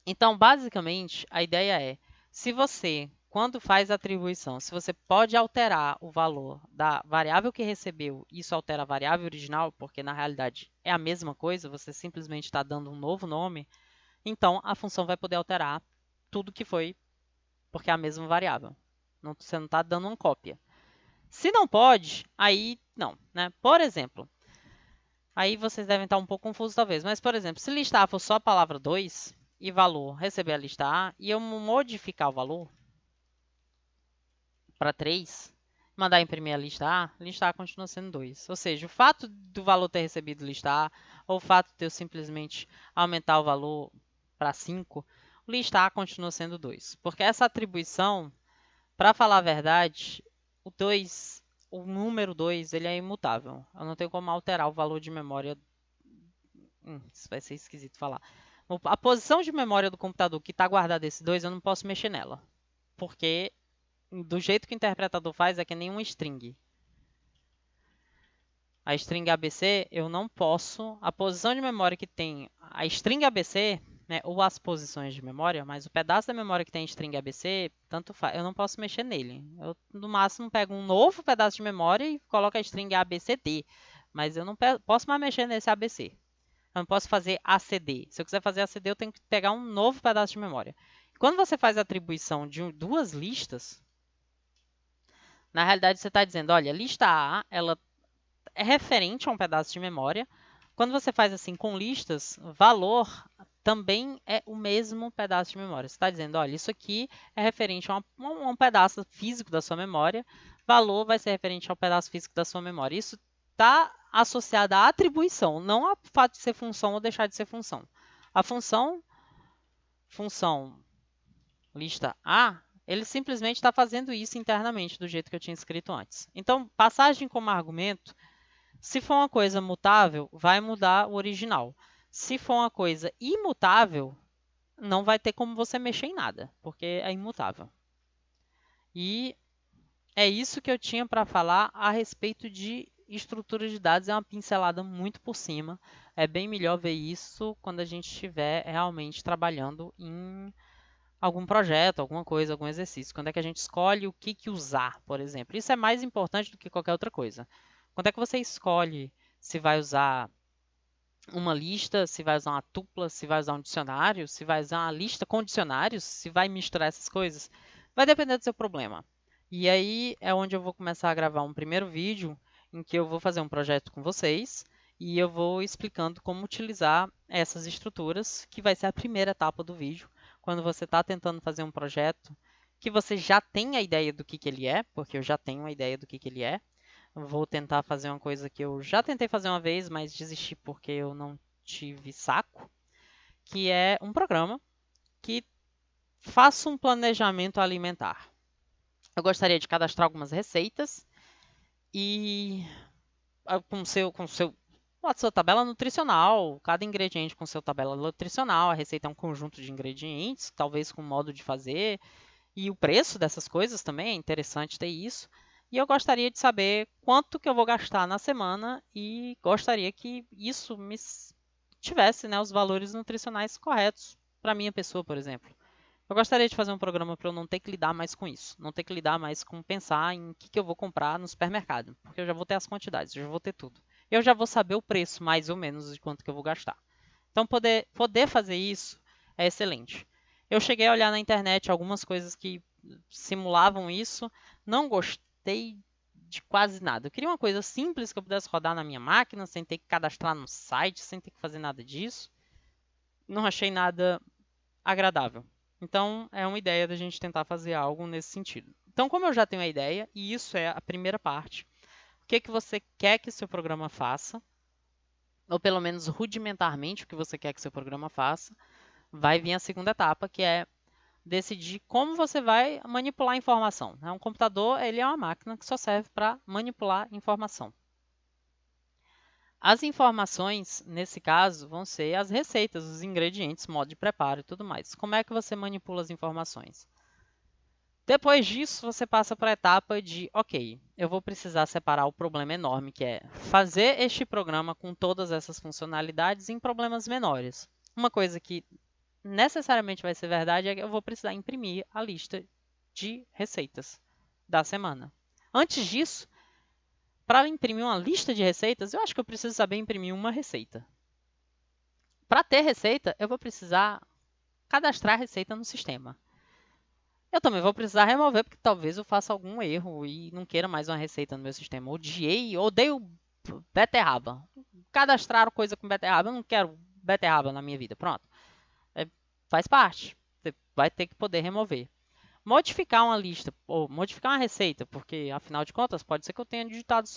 Então, basicamente, a ideia é, se você, quando faz a atribuição, se você pode alterar o valor da variável que recebeu, isso altera a variável original, porque na realidade é a mesma coisa, você simplesmente está dando um novo nome, então a função vai poder alterar tudo que foi, porque é a mesma variável. Você não está dando uma cópia. Se não pode, aí não, né? Por exemplo, aí vocês devem estar um pouco confusos talvez, mas por exemplo, se listar for só a palavra 2 e valor receber a lista A e eu modificar o valor para 3, mandar imprimir a lista A continua sendo 2. Ou seja, o fato do valor ter recebido lista A ou o fato de eu simplesmente aumentar o valor para 5, o lista A continua sendo 2. Porque essa atribuição, para falar a verdade, o número 2 ele é imutável. Eu não tenho como alterar o valor de memória. Isso vai ser esquisito falar. A posição de memória do computador que está guardada esse 2, eu não posso mexer nela. Porque do jeito que o interpretador faz, é que nem uma string. A string ABC, eu não posso... A posição de memória que tem a string ABC, né, ou as posições de memória, mas o pedaço da memória que tem string ABC, tanto faz, eu não posso mexer nele. Eu, no máximo, pego um novo pedaço de memória e coloco a string ABCD. Mas eu não posso mais mexer nesse ABC. Eu não posso fazer ACD. Se eu quiser fazer ACD, eu tenho que pegar um novo pedaço de memória. Quando você faz a atribuição de duas listas, na realidade você está dizendo, olha, lista A, ela é referente a um pedaço de memória. Quando você faz assim com listas, valor também é o mesmo pedaço de memória. Você está dizendo, olha, isso aqui é referente a um pedaço físico da sua memória, valor vai ser referente ao pedaço físico da sua memória. Isso está associado à atribuição, não ao fato de ser função ou deixar de ser função. A função lista A, ele simplesmente está fazendo isso internamente, do jeito que eu tinha escrito antes. Então, passagem como argumento, se for uma coisa mutável, vai mudar o original. Se for uma coisa imutável, não vai ter como você mexer em nada, porque é imutável. E é isso que eu tinha para falar a respeito de estrutura de dados. É uma pincelada muito por cima. É bem melhor ver isso quando a gente estiver realmente trabalhando em algum projeto, alguma coisa, algum exercício. Quando é que a gente escolhe o que usar, por exemplo. Isso é mais importante do que qualquer outra coisa. Quando é que você escolhe se vai usar uma lista, se vai usar uma tupla, se vai usar um dicionário, se vai usar uma lista com dicionários, se vai misturar essas coisas, vai depender do seu problema. E aí é onde eu vou começar a gravar um primeiro vídeo em que eu vou fazer um projeto com vocês e eu vou explicando como utilizar essas estruturas, que vai ser a primeira etapa do vídeo. quando você está tentando fazer um projeto que você já tem a ideia do que ele é, porque eu já tenho a ideia do que ele é. Vou tentar fazer uma coisa que eu já tentei fazer uma vez, mas desisti porque eu não tive saco, que é um programa que faça um planejamento alimentar. Eu gostaria de cadastrar algumas receitas e com a sua tabela nutricional, cada ingrediente com sua tabela nutricional, a receita é um conjunto de ingredientes, talvez com modo de fazer, e o preço dessas coisas também, é interessante ter isso. E eu gostaria de saber quanto que eu vou gastar na semana e gostaria que isso me tivesse, né, os valores nutricionais corretos para minha pessoa, por exemplo. Eu gostaria de fazer um programa para eu não ter que lidar mais com isso, não ter que lidar mais com pensar em o que eu vou comprar no supermercado, porque eu já vou ter as quantidades, eu já vou ter tudo. Eu já vou saber o preço, mais ou menos, de quanto que eu vou gastar. Então, poder fazer isso é excelente. Eu cheguei a olhar na internet algumas coisas que simulavam isso, não gostei de quase nada. Eu queria uma coisa simples que eu pudesse rodar na minha máquina, sem ter que cadastrar no site, sem ter que fazer nada disso. Não achei nada agradável. Então, é uma ideia da gente tentar fazer algo nesse sentido. Então, como eu já tenho a ideia, e isso é a primeira parte, o que você quer que seu programa faça, ou pelo menos rudimentarmente o que você quer que seu programa faça, vai vir a segunda etapa, que é decidir como você vai manipular a informação. Um computador, ele é uma máquina que só serve para manipular informação. As informações, nesse caso, vão ser as receitas, os ingredientes, modo de preparo e tudo mais. Como é que você manipula as informações? Depois disso, você passa para a etapa de, ok, eu vou precisar separar o problema enorme, que é fazer este programa com todas essas funcionalidades em problemas menores. Uma coisa que necessariamente vai ser verdade é que eu vou precisar imprimir a lista de receitas da semana. Antes disso, para imprimir uma lista de receitas, eu acho que eu preciso saber imprimir uma receita. Para ter receita, eu vou precisar cadastrar a receita no sistema. Eu também vou precisar remover, porque talvez eu faça algum erro e não queira mais uma receita no meu sistema. Odeio beterraba. Cadastraram coisa com beterraba, eu não quero beterraba na minha vida. Pronto. Faz parte. Você vai ter que poder remover. Modificar uma lista, ou modificar uma receita, porque afinal de contas pode ser que eu tenha digitado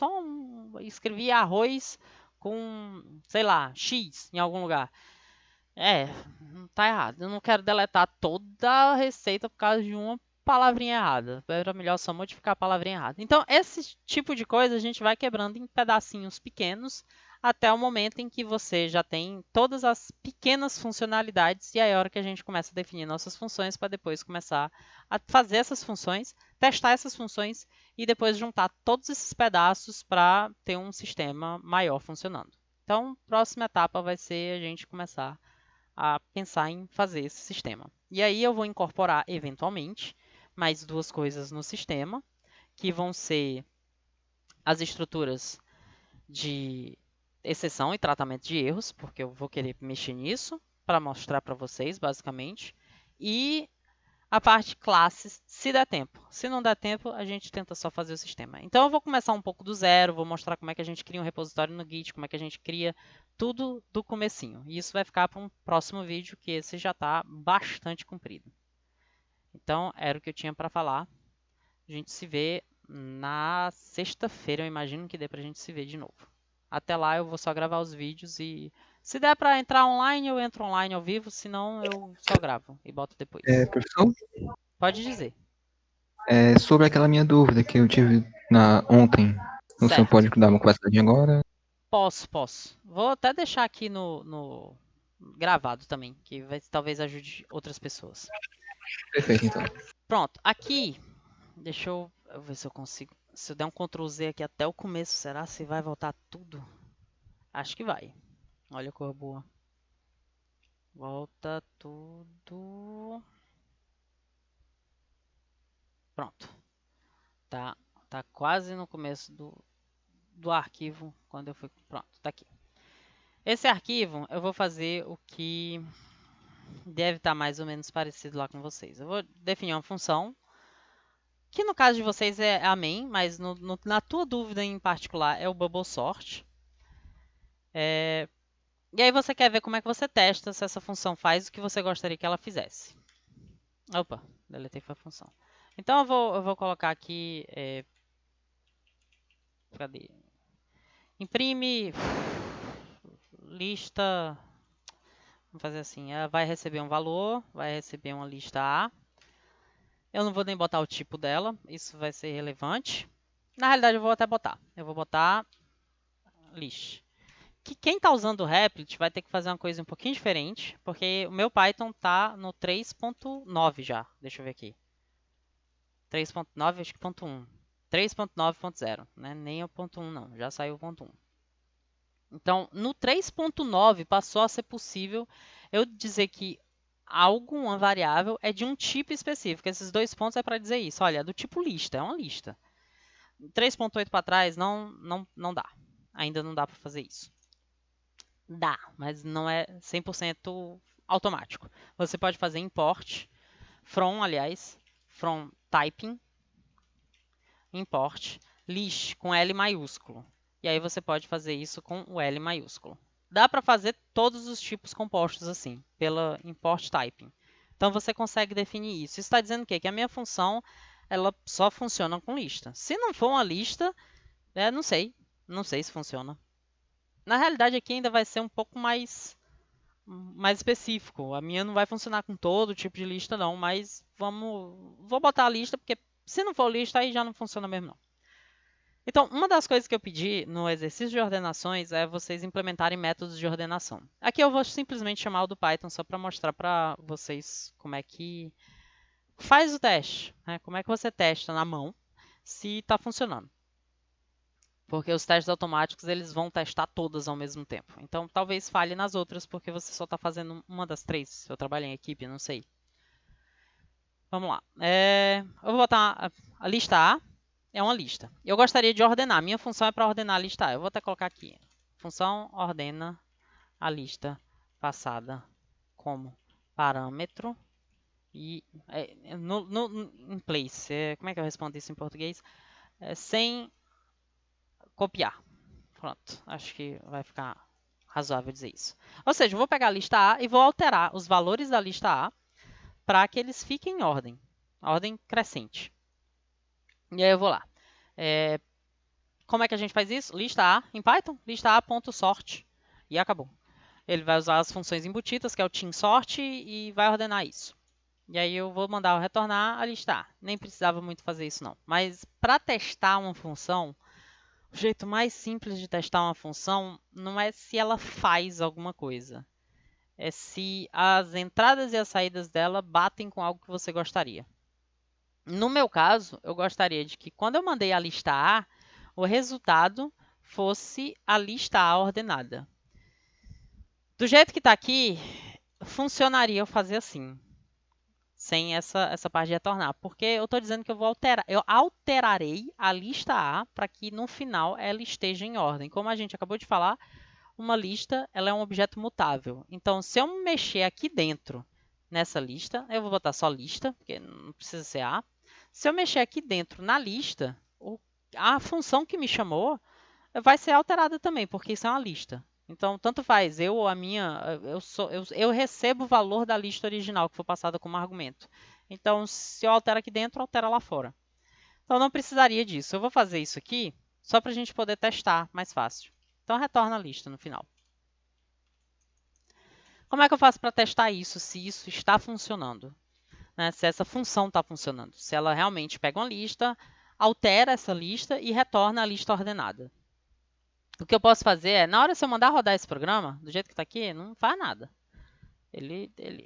escrevi arroz com, sei lá, X em algum lugar. Não tá errado. Eu não quero deletar toda a receita por causa de uma palavrinha errada. Era melhor só modificar a palavrinha errada. Então, esse tipo de coisa a gente vai quebrando em pedacinhos pequenos até o momento em que você já tem todas as pequenas funcionalidades e aí é a hora que a gente começa a definir nossas funções para depois começar a fazer essas funções, testar essas funções e depois juntar todos esses pedaços para ter um sistema maior funcionando. Então, a próxima etapa vai ser a gente começar a pensar em fazer esse sistema. E aí eu vou incorporar, eventualmente, mais duas coisas no sistema, que vão ser as estruturas de exceção e tratamento de erros, porque eu vou querer mexer nisso para mostrar para vocês, basicamente, e a parte classes, se der tempo. Se não der tempo, a gente tenta só fazer o sistema. Então, eu vou começar um pouco do zero, vou mostrar como é que a gente cria um repositório no Git, como é que a gente cria tudo do comecinho. E isso vai ficar para um próximo vídeo, que esse já está bastante comprido. Então, era o que eu tinha para falar. A gente se vê na sexta-feira, eu imagino que dê para a gente se ver de novo. Até lá, eu vou só gravar os vídeos e se der para entrar online, eu entro online ao vivo, senão eu só gravo e boto depois. Professor, Pode dizer. sobre aquela minha dúvida que eu tive ontem, o senhor Certo. pode dar uma conversadinha agora? Posso. Vou até deixar aqui no gravado também, que talvez ajude outras pessoas. Perfeito, então. Pronto, aqui, deixa eu ver se eu consigo. Se eu der um Ctrl Z aqui até o começo, será se vai voltar tudo? Acho que vai. Olha a cor boa. Volta tudo. Pronto. Tá quase no começo do arquivo quando eu fui. Pronto, tá aqui. Esse arquivo eu vou fazer o que deve estar mais ou menos parecido lá com vocês. Eu vou definir uma função, que no caso de vocês é a main, mas na tua dúvida em particular é o bubble sort. E aí você quer ver como é que você testa se essa função faz o que você gostaria que ela fizesse. Opa, deletei foi a função. Então eu vou colocar aqui, cadê? Imprime lista, vamos fazer assim, ela vai receber um valor, vai receber uma lista A. Eu não vou nem botar o tipo dela, isso vai ser relevante. Na realidade eu vou até botar, eu vou botar list. Que quem está usando o Replit vai ter que fazer uma coisa um pouquinho diferente, porque o meu Python está no 3.9 já. Deixa eu ver aqui. 3.9, acho que ponto 1. 3.9.0, né? Nem o ponto 1 não, já saiu o ponto 1. Então, no 3.9 passou a ser possível eu dizer que alguma variável é de um tipo específico. Esses dois pontos é para dizer isso. Olha, é do tipo lista, é uma lista. 3.8 para trás não dá. Ainda não dá para fazer isso. Dá, mas não é 100% automático. Você pode fazer import from typing, import list com L maiúsculo. E aí você pode fazer isso com o L maiúsculo. Dá para fazer todos os tipos compostos assim, pela import typing. Então você consegue definir isso. Isso está dizendo o quê? Que a minha função ela só funciona com lista. Se não for uma lista, não sei. Não sei se funciona. Na realidade aqui ainda vai ser um pouco mais específico. A minha não vai funcionar com todo tipo de lista não, mas vou botar a lista porque se não for lista aí já não funciona mesmo não. Então, uma das coisas que eu pedi no exercício de ordenações é vocês implementarem métodos de ordenação. Aqui eu vou simplesmente chamar o do Python só para mostrar para vocês como é que faz o teste, né? Como é que você testa na mão se está funcionando. Porque os testes automáticos eles vão testar todas ao mesmo tempo. Então, talvez falhe nas outras porque você só está fazendo uma das três. Eu trabalho em equipe, não sei. Vamos lá. Eu vou botar a lista A. É uma lista. Eu gostaria de ordenar. Minha função é para ordenar a lista A. Eu vou até colocar aqui. Função ordena a lista passada como parâmetro e em place. Como é que eu respondo isso em português? Sem copiar. Pronto. Acho que vai ficar razoável dizer isso. Ou seja, eu vou pegar a lista A e vou alterar os valores da lista A para que eles fiquem em ordem crescente. E aí eu vou lá. Como é que a gente faz isso? Lista A em Python, lista A.sort e acabou. Ele vai usar as funções embutidas, que é o team sort, e vai ordenar isso. E aí eu vou mandar retornar a lista A. Nem precisava muito fazer isso não. Mas para testar uma função, o jeito mais simples de testar uma função não é se ela faz alguma coisa. É se as entradas e as saídas dela batem com algo que você gostaria. No meu caso, eu gostaria de que quando eu mandei a lista A, o resultado fosse a lista A ordenada. Do jeito que está aqui, funcionaria eu fazer assim, sem essa parte de retornar, porque eu estou dizendo que eu alterarei a lista A para que no final ela esteja em ordem. Como a gente acabou de falar, uma lista ela é um objeto mutável. Então, se eu mexer aqui dentro nessa lista, eu vou botar só lista, porque não precisa ser A. Se eu mexer aqui dentro na lista, a função que me chamou vai ser alterada também, porque isso é uma lista. Então, tanto faz, eu ou a minha, eu recebo o valor da lista original que foi passada como argumento. Então, se eu altero aqui dentro, altera lá fora. Então, não precisaria disso. Eu vou fazer isso aqui só para a gente poder testar mais fácil. Então, retorna a lista no final. Como é que eu faço para testar isso, se isso está funcionando? Né? Se essa função está funcionando. Se ela realmente pega uma lista, altera essa lista e retorna a lista ordenada. O que eu posso fazer é, na hora se eu mandar rodar esse programa, do jeito que está aqui, não faz nada.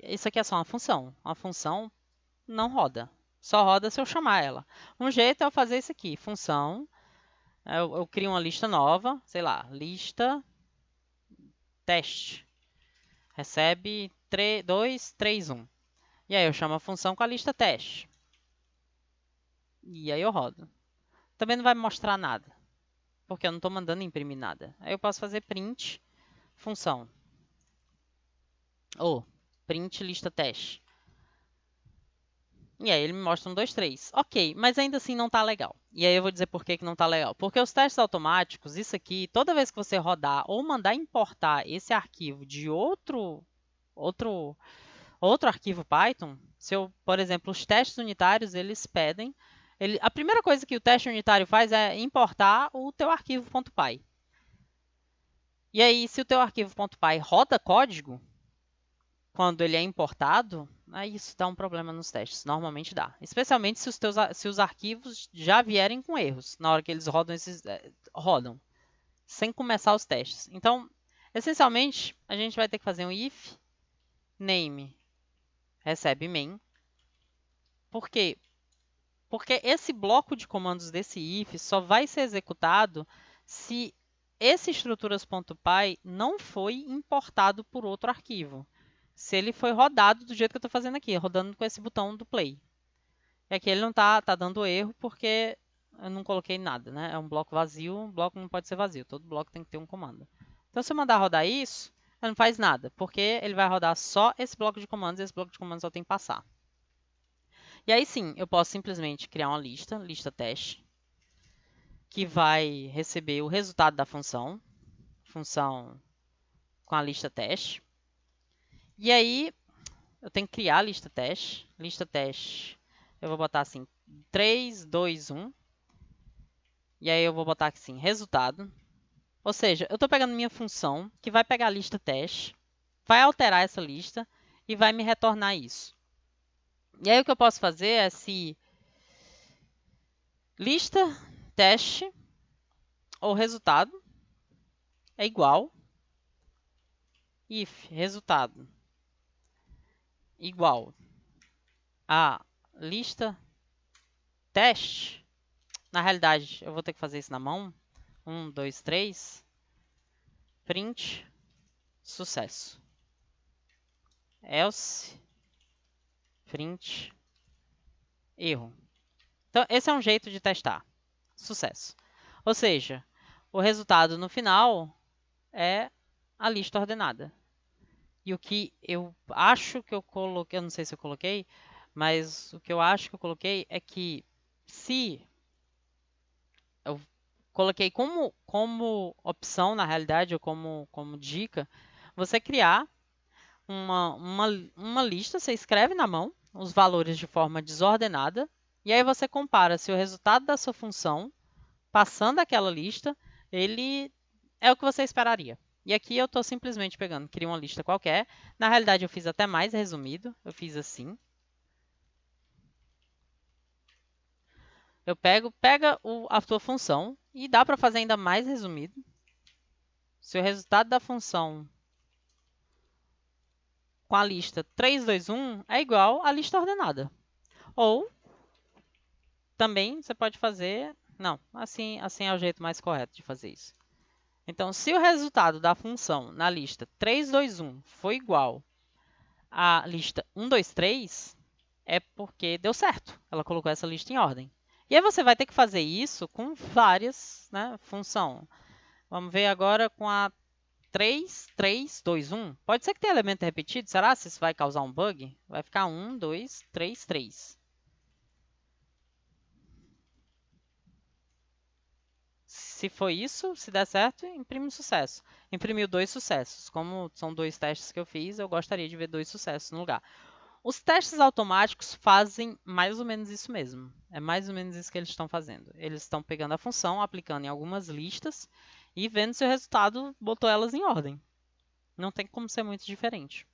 Isso aqui é só uma função. Uma função não roda. Só roda se eu chamar ela. Um jeito é eu fazer isso aqui. Função. Eu crio uma lista nova. Sei lá. Lista teste. Recebe 2, 3, 1. E aí eu chamo a função com a lista teste. E aí eu rodo. Também não vai me mostrar nada. Porque eu não estou mandando imprimir nada. Aí eu posso fazer print função. Ou print lista teste. E aí ele me mostra um 2, 3. Ok, mas ainda assim não está legal. E aí eu vou dizer por que não está legal. Porque os testes automáticos, isso aqui, toda vez que você rodar ou mandar importar esse arquivo de outra Outro arquivo Python, se eu, por exemplo, os testes unitários, eles pedem... a primeira coisa que o teste unitário faz é importar o teu arquivo .py. E aí, se o teu arquivo .py roda código, quando ele é importado, aí isso dá um problema nos testes. Normalmente dá. Especialmente se os arquivos já vierem com erros, na hora que eles rodam rodam, sem começar os testes. Então, essencialmente, a gente vai ter que fazer um if name recebe main. Por quê? Porque esse bloco de comandos desse if só vai ser executado se esse estruturas.py não foi importado por outro arquivo. Se ele foi rodado do jeito que eu estou fazendo aqui, rodando com esse botão do play. E aqui ele não está dando erro porque eu não coloquei nada, né? É um bloco vazio, um bloco não pode ser vazio. Todo bloco tem que ter um comando. Então, se eu mandar rodar isso, ele não faz nada, porque ele vai rodar só esse bloco de comandos e esse bloco de comandos só tem que passar. E aí sim, eu posso simplesmente criar uma lista teste, que vai receber o resultado da função com a lista teste. E aí, eu tenho que criar a lista teste. Lista teste, eu vou botar assim, 3, 2, 1. E aí eu vou botar assim, resultado. Ou seja, eu estou pegando minha função, que vai pegar a lista teste, vai alterar essa lista e vai me retornar isso. E aí o que eu posso fazer é se lista teste ou resultado é igual if resultado igual a lista teste. Na realidade, eu vou ter que fazer isso na mão. 1, 2, 3. Print sucesso. Else print erro. Então, esse é um jeito de testar. Sucesso. Ou seja, o resultado no final é a lista ordenada. E o que eu acho que eu coloquei, eu não sei se eu coloquei, mas o que eu acho que eu coloquei é que se eu coloquei como opção, na realidade, ou como dica, você criar uma lista, você escreve na mão os valores de forma desordenada, e aí você compara se o resultado da sua função, passando aquela lista, ele é o que você esperaria. E aqui eu estou simplesmente pegando, crio uma lista qualquer. Na realidade, eu fiz até mais resumido. Eu fiz assim. Eu pega a tua função e dá para fazer ainda mais resumido. Se o resultado da função com a lista 3, 2, 1 é igual à lista ordenada. Ou também você pode fazer... Não, assim é o jeito mais correto de fazer isso. Então, se o resultado da função na lista 3, 2, 1 foi igual à lista 1, 2, 3, é porque deu certo. Ela colocou essa lista em ordem. E aí você vai ter que fazer isso com várias, né, funções. Vamos ver agora com a 3, 3, 2, 1. Pode ser que tenha elemento repetido. Será se isso vai causar um bug? Vai ficar 1, 2, 3, 3. Se for isso, se der certo, imprime um sucesso. Imprimiu 2 sucessos. Como são 2 testes que eu fiz, eu gostaria de ver 2 sucessos no lugar. Os testes automáticos fazem mais ou menos isso mesmo. É mais ou menos isso que eles estão fazendo. Eles estão pegando a função, aplicando em algumas listas e vendo se o resultado botou elas em ordem. Não tem como ser muito diferente.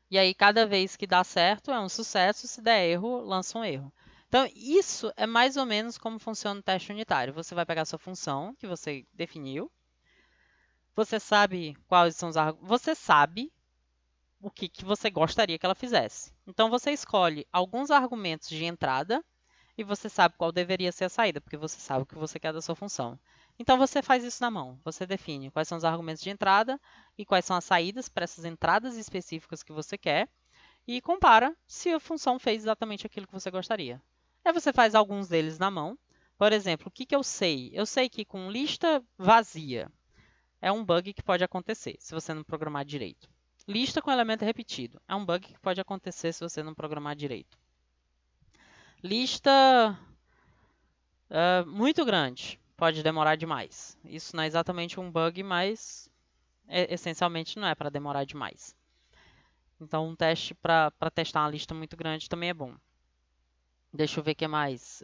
E aí, cada vez que dá certo, é um sucesso. Se der erro, lança um erro. Então, isso é mais ou menos como funciona o teste unitário. Você vai pegar a sua função, que você definiu. Você sabe quais são os argumentos. Você sabe o que você gostaria que ela fizesse. Então, você escolhe alguns argumentos de entrada e você sabe qual deveria ser a saída, porque você sabe o que você quer da sua função. Então, você faz isso na mão. Você define quais são os argumentos de entrada e quais são as saídas para essas entradas específicas que você quer e compara se a função fez exatamente aquilo que você gostaria. Aí você faz alguns deles na mão. Por exemplo, o que eu sei? Eu sei que com lista vazia é um bug que pode acontecer se você não programar direito. Lista com elemento repetido é um bug que pode acontecer se você não programar direito. Lista muito grande pode demorar demais. Isso não é exatamente um bug, mas essencialmente não é para demorar demais. Então, um teste para testar uma lista muito grande também é bom. Deixa eu ver o que mais.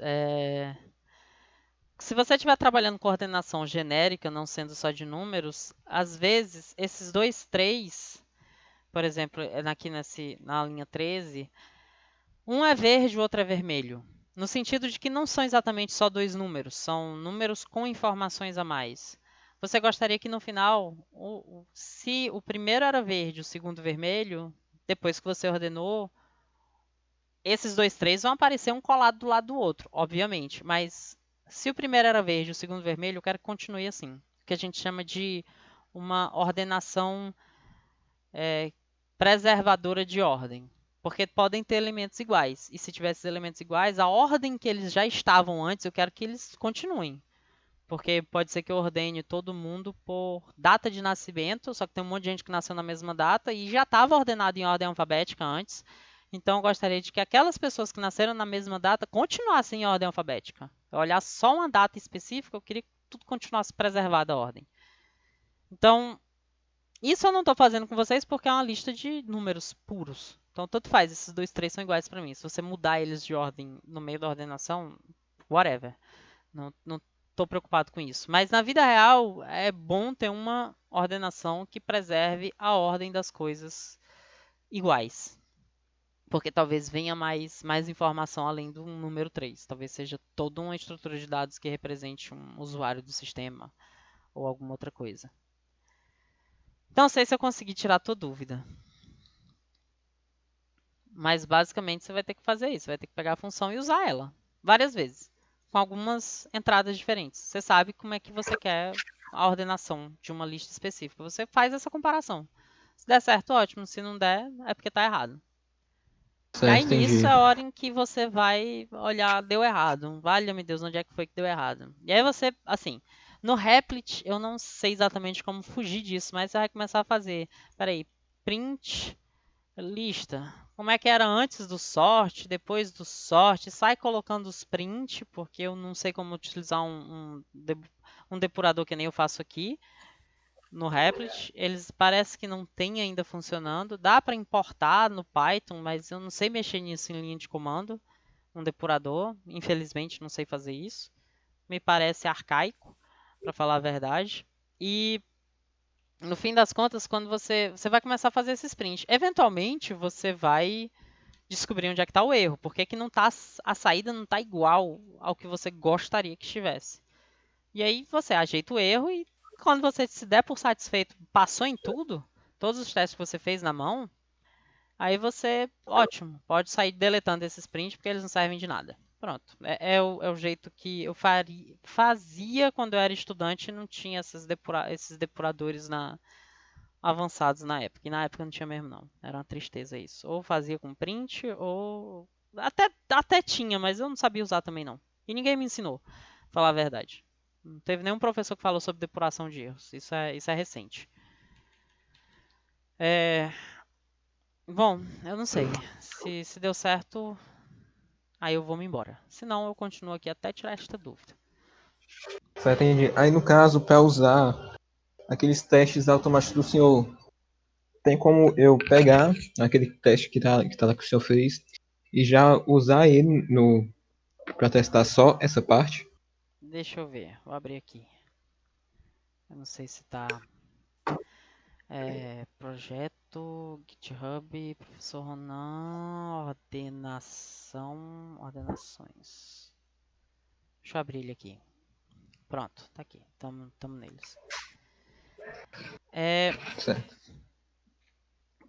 Se você estiver trabalhando com ordenação genérica, não sendo só de números, às vezes esses dois, três, por exemplo, aqui na linha 13, um é verde, o outro é vermelho. No sentido de que não são exatamente só dois números, são números com informações a mais. Você gostaria que no final, se o primeiro era verde, o segundo vermelho, depois que você ordenou, esses dois três vão aparecer um colado do lado do outro, obviamente. Mas se o primeiro era verde e o segundo vermelho, eu quero que continue assim. O que a gente chama de uma ordenação preservadora de ordem. Porque podem ter elementos iguais. E se tivesse elementos iguais, a ordem que eles já estavam antes, eu quero que eles continuem. Porque pode ser que eu ordene todo mundo por data de nascimento, só que tem um monte de gente que nasceu na mesma data e já estava ordenado em ordem alfabética antes. Então eu gostaria de que aquelas pessoas que nasceram na mesma data continuassem em ordem alfabética. Eu olhar só uma data específica, eu queria que tudo continuasse preservado a ordem. Então, isso eu não estou fazendo com vocês porque é uma lista de números puros. Então, tanto faz, esses dois, três são iguais para mim. Se você mudar eles de ordem no meio da ordenação, whatever. Não estou preocupado com isso. Mas na vida real, é bom ter uma ordenação que preserve a ordem das coisas iguais. Porque talvez venha mais informação além do número 3. Talvez seja toda uma estrutura de dados que represente um usuário do sistema ou alguma outra coisa. Então, não sei se eu consegui tirar a tua dúvida. Mas basicamente você vai ter que fazer isso. Você vai ter que pegar a função e usar ela várias vezes, com algumas entradas diferentes. Você sabe como é que você quer a ordenação de uma lista específica. Você faz essa comparação. Se der certo, ótimo. Se não der, é porque está errado. E aí Certo, nisso entendi. é a hora em que você vai olhar, deu errado. Valha-me Deus, onde é que foi que deu errado? E aí você, assim, no Replit, eu não sei exatamente como fugir disso, mas você vai começar a fazer. Peraí, print lista. Como é que era antes do sort, depois do sort? Sai colocando os print, porque eu não sei como utilizar um depurador que nem eu faço aqui no Replit. Eles parece que não tem ainda funcionando. Dá para importar no Python, mas eu não sei mexer nisso em linha de comando. Um depurador, infelizmente não sei fazer isso. Me parece arcaico, para falar a verdade. E no fim das contas, quando você vai começar a fazer esse sprint, eventualmente você vai descobrir onde é que está o erro. Por que, que não tá, a saída não está igual ao que você gostaria que estivesse. E aí você ajeita o erro e quando você se der por satisfeito, passou em tudo, todos os testes que você fez na mão, aí você, ótimo, pode sair deletando esses prints porque eles não servem de nada. Pronto, é o jeito que eu fazia quando eu era estudante e não tinha esses depuradores avançados na época. E na época não tinha mesmo, não. Era uma tristeza isso. Ou fazia com print, ou. Até tinha, mas eu não sabia usar também, não. E ninguém me ensinou, pra falar a verdade. Não teve nenhum professor que falou sobre depuração de erros. Isso é recente. Bom, eu não sei. Se deu certo, aí eu vou me embora. Se não, eu continuo aqui até tirar esta dúvida. Certo, entendi. Aí, no caso, para usar aqueles testes automáticos do senhor, tem como eu pegar aquele teste que tá lá que o senhor fez e já usar ele para testar só essa parte? Deixa eu ver. Vou abrir aqui. Eu não sei se tá. Projeto, GitHub, professor Ronan, ordenações. Deixa eu abrir ele aqui. Pronto, tá aqui, tamo neles. Certo.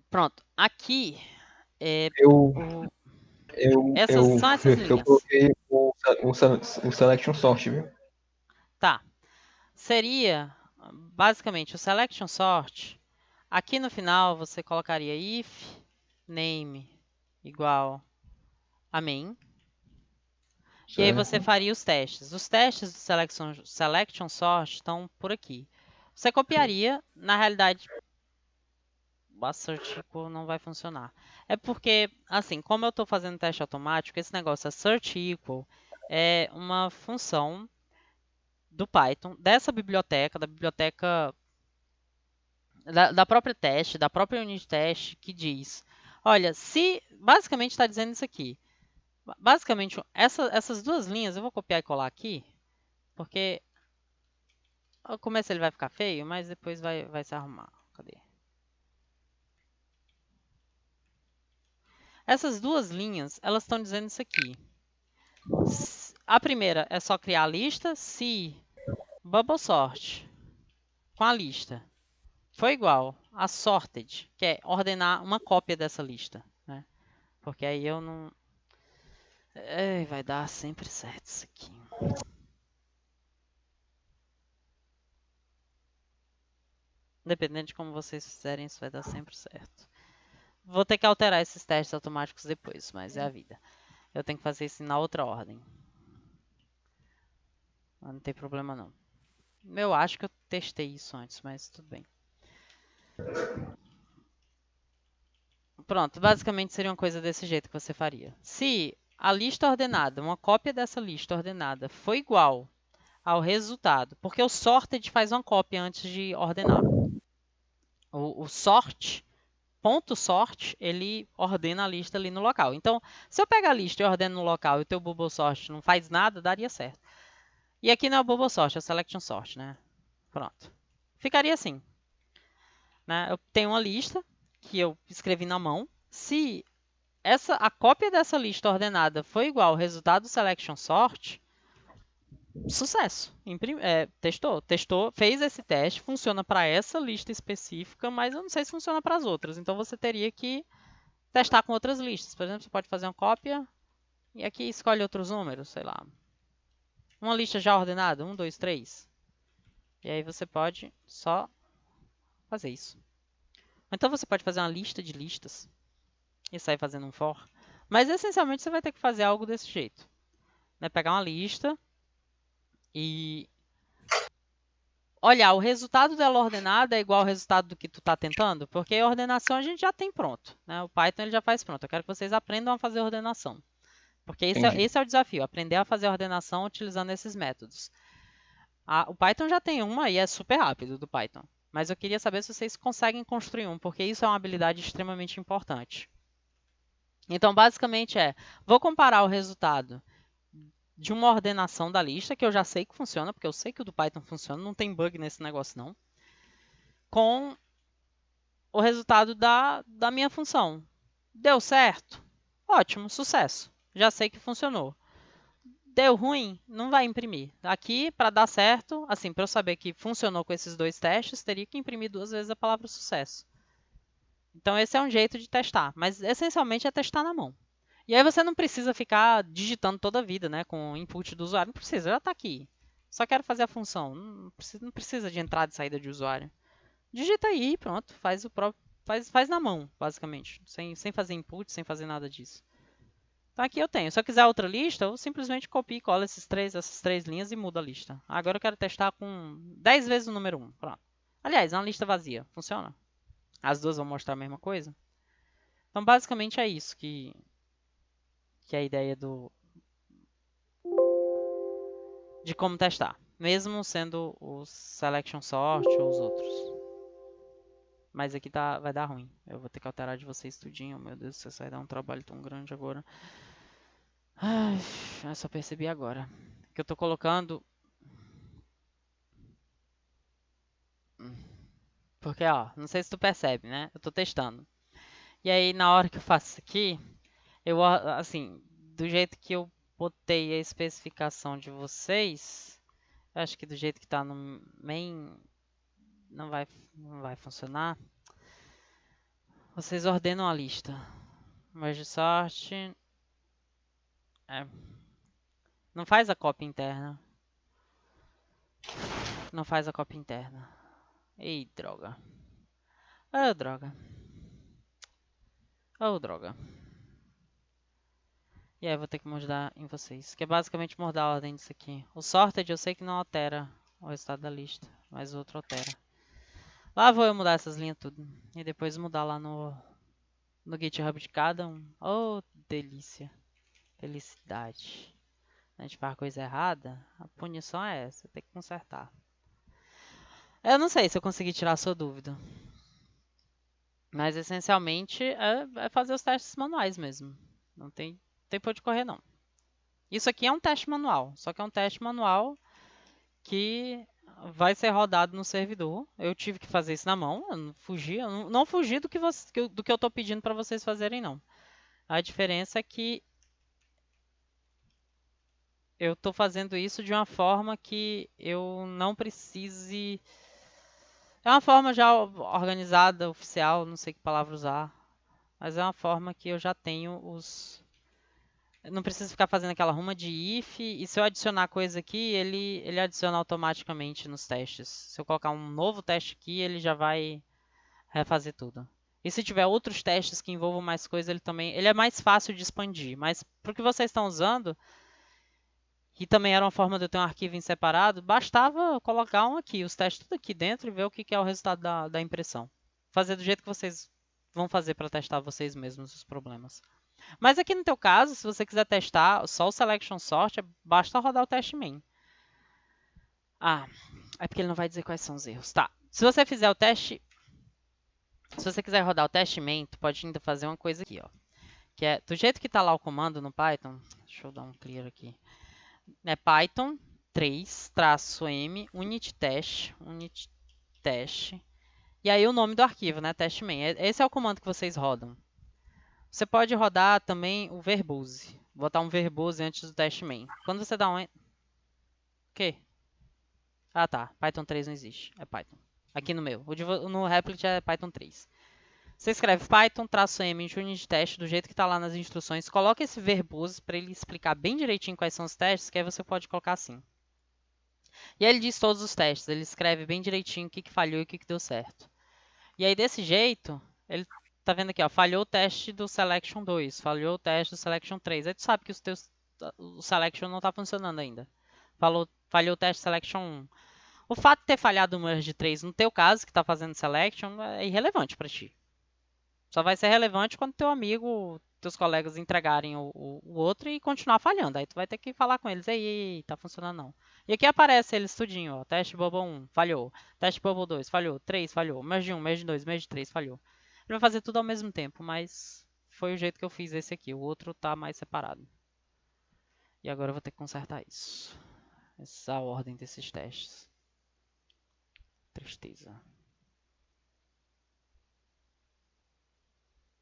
Pronto, aqui Eu, o, eu, essas eu, são essas eu linhas. coloquei o selection sort, viu? Tá, seria basicamente o selection sort. Aqui no final você colocaria if name igual a main. E aí você Certo. faria os testes. Os testes do selection sort estão por aqui. Você copiaria, na realidade, a search equal não vai funcionar. É porque, assim, como eu estou fazendo teste automático, esse negócio, a search equal, é uma função do Python, dessa biblioteca, da biblioteca da própria teste, da própria unit test, que diz Olha, se basicamente está dizendo isso aqui. Basicamente, essas duas linhas, eu vou copiar e colar aqui, porque o começo ele vai ficar feio, mas depois vai se arrumar. Cadê? Essas duas linhas, elas estão dizendo isso aqui. A primeira é só criar a lista se bubble sort com a lista foi igual a sorted, que é ordenar uma cópia dessa lista, né? Porque aí eu não... vai dar sempre certo isso aqui. Dependendo de como vocês fizerem, isso vai dar sempre certo. Vou ter que alterar esses testes automáticos depois, mas é a vida. Eu tenho que fazer isso na outra ordem. Não tem problema não. Eu acho que eu testei isso antes, mas tudo bem. Pronto, basicamente seria uma coisa desse jeito que você faria. Se a lista ordenada, uma cópia dessa lista ordenada, foi igual ao resultado, porque o sorted faz uma cópia antes de ordenar. O sort, ponto sort, ele ordena a lista ali no local. Então, se eu pegar a lista e ordeno no local e o teu bubble sort não faz nada, daria certo. E aqui não é o bubble sort, é o selection sort, né? Pronto. Ficaria assim. Né? Eu tenho uma lista que eu escrevi na mão. Se a cópia dessa lista ordenada foi igual ao resultado do selection sort, sucesso. Testou, fez esse teste, funciona para essa lista específica, mas eu não sei se funciona para as outras. Então você teria que testar com outras listas. Por exemplo, você pode fazer uma cópia e aqui escolhe outros números, sei lá. Uma lista já ordenada, 1, 2, 3. E aí você pode só fazer isso. Então você pode fazer uma lista de listas e sair fazendo um for. Mas essencialmente você vai ter que fazer algo desse jeito. Né? Pegar uma lista e olhar o resultado dela ordenada é igual ao resultado do que tu está tentando, porque a ordenação a gente já tem pronto. Né? O Python ele já faz pronto. Eu quero que vocês aprendam a fazer ordenação. Porque Entendi. esse é o desafio, aprender a fazer a ordenação utilizando esses métodos. O Python já tem uma e é super rápido do Python. Mas eu queria saber se vocês conseguem construir um, porque isso é uma habilidade extremamente importante. Então, basicamente vou comparar o resultado de uma ordenação da lista, que eu já sei que funciona, porque eu sei que o do Python funciona, não tem bug nesse negócio não, com o resultado da minha função. Deu certo? Ótimo, sucesso. Já sei que funcionou. Deu ruim? Não vai imprimir. Aqui, para dar certo, assim, para eu saber que funcionou com esses dois testes, teria que imprimir 2 vezes a palavra sucesso. Então, esse é um jeito de testar, mas essencialmente é testar na mão. E aí você não precisa ficar digitando toda a vida, né, com o input do usuário. Não precisa, já está aqui. Só quero fazer a função. Não precisa de entrada e saída de usuário. Digita aí, pronto, faz o próprio, faz na mão, basicamente, sem fazer input, sem fazer nada disso. Então aqui eu tenho. Se eu quiser outra lista, eu simplesmente copio e colo essas três linhas e mudo a lista. Agora eu quero testar com 10 vezes o número 1. Pronto. Aliás, é uma lista vazia. Funciona? As duas vão mostrar a mesma coisa? Então basicamente é isso que é a ideia de como testar. Mesmo sendo o selection sort ou os outros. Mas aqui vai dar ruim. Eu vou ter que alterar de vocês tudinho. Meu Deus, isso vai dar um trabalho tão grande agora. Ai, eu só percebi agora. Que eu tô colocando... Porque, ó, não sei se tu percebe, né? Eu tô testando. E aí, na hora que eu faço isso aqui, assim, do jeito que eu botei a especificação de vocês, eu acho que do jeito que tá no main, não vai funcionar. Vocês ordenam a lista. Merge sort. Não faz a cópia interna. Não faz a cópia interna. Ei, droga. Oh, droga. Oh, droga. E aí eu vou ter que mudar em vocês. Que é basicamente mudar a ordem disso aqui. O sorted eu sei que não altera o resultado da lista. Mas o outro altera. Lá vou eu mudar essas linhas tudo. E depois mudar lá no GitHub de cada um. Oh, delícia. Felicidade. A gente faz coisa errada, a punição é essa. Tem que consertar. Eu não sei se eu consegui tirar a sua dúvida. Mas essencialmente é fazer os testes manuais mesmo. Não tem tempo de correr, não. Isso aqui é um teste manual, só que é um teste manual que vai ser rodado no servidor. Eu tive que fazer isso na mão, eu não fugi do que eu estou pedindo para vocês fazerem, não. A diferença é que eu estou fazendo isso de uma forma que eu não precise. É uma forma já organizada, oficial, não sei que palavra usar, mas é uma forma que eu já tenho os. Eu não preciso ficar fazendo aquela ruma de if, e se eu adicionar coisa aqui, ele adiciona automaticamente nos testes. Se eu colocar um novo teste aqui, ele já vai refazer tudo. E se tiver outros testes que envolvam mais coisa, ele é mais fácil de expandir. Mas para o que vocês estão usando, e também era uma forma de eu ter um arquivo em separado, bastava colocar um aqui, os testes tudo aqui dentro e ver o que é o resultado da impressão. Fazer do jeito que vocês vão fazer para testar vocês mesmos os problemas. Mas aqui no teu caso, se você quiser testar só o selection sort, basta rodar o teste main. Ah, é porque ele não vai dizer quais são os erros. Tá. Se você fizer o teste, se você quiser rodar o teste main, tu pode ainda fazer uma coisa aqui, ó. Que é do jeito que está lá o comando no Python. Deixa eu dar um clear aqui. É Python 3-m unit test. E aí o nome do arquivo, né? Test main. Esse é o comando que vocês rodam. Você pode rodar também o verbose. Botar um verbose antes do test main. Quando você dá um. O quê? Ah, tá. Python 3 não existe. É Python. Aqui no meu. No Replit é Python 3. Você escreve Python-m unit test do jeito que está lá nas instruções. Coloca esse verbose para ele explicar bem direitinho quais são os testes, que aí você pode colocar assim. E aí ele diz todos os testes. Ele escreve bem direitinho o que falhou e o que deu certo. E aí desse jeito, ele tá vendo aqui, ó, falhou o teste do Selection 2, falhou o teste do Selection 3. Aí tu sabe que o Selection não está funcionando ainda. Falhou o teste Selection 1. O fato de ter falhado o merge 3 no teu caso, que está fazendo Selection, é irrelevante para ti. Só vai ser relevante quando teu amigo, teus colegas entregarem o outro e continuar falhando. Aí tu vai ter que falar com eles, ei, tá funcionando não. E aqui aparece eles tudinho, ó. Teste Bubble 1, falhou. Teste Bubble 2, falhou. 3, falhou. Merge 1, Merge 2, Merge 3, falhou. Ele vai fazer tudo ao mesmo tempo, mas foi o jeito que eu fiz esse aqui. O outro tá mais separado. E agora eu vou ter que consertar isso. Essa é a ordem desses testes. Tristeza.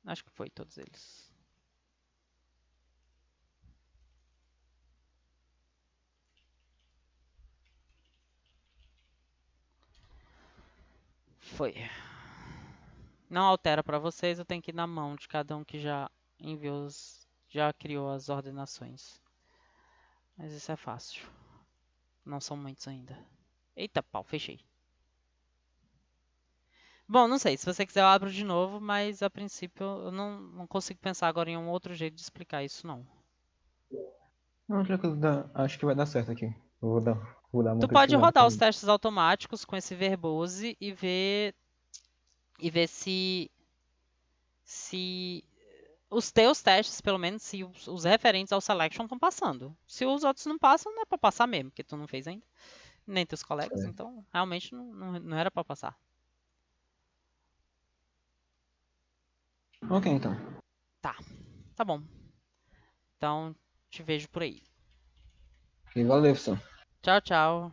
Acho que foi todos eles. Foi. Não altera para vocês, eu tenho que ir na mão de cada um que já enviou, já criou as ordenações. Mas isso é fácil. Não são muitos ainda. Eita pau, fechei. Bom, não sei, se você quiser eu abro de novo, mas a princípio eu não consigo pensar agora em um outro jeito de explicar isso não. Não, tranquilo, acho que vai dar certo aqui. Vou dar uma Tu pode pesquisada rodar pra os mim. testes automáticos com esse verbose e ver se os teus testes, pelo menos, se os referentes ao selection estão passando. Se os outros não passam, não é para passar mesmo, porque tu não fez ainda. Nem teus colegas, Certo. então realmente não era para passar. Ok, então. Tá bom. Então, te vejo por aí. E valeu, pessoal. Tchau, tchau.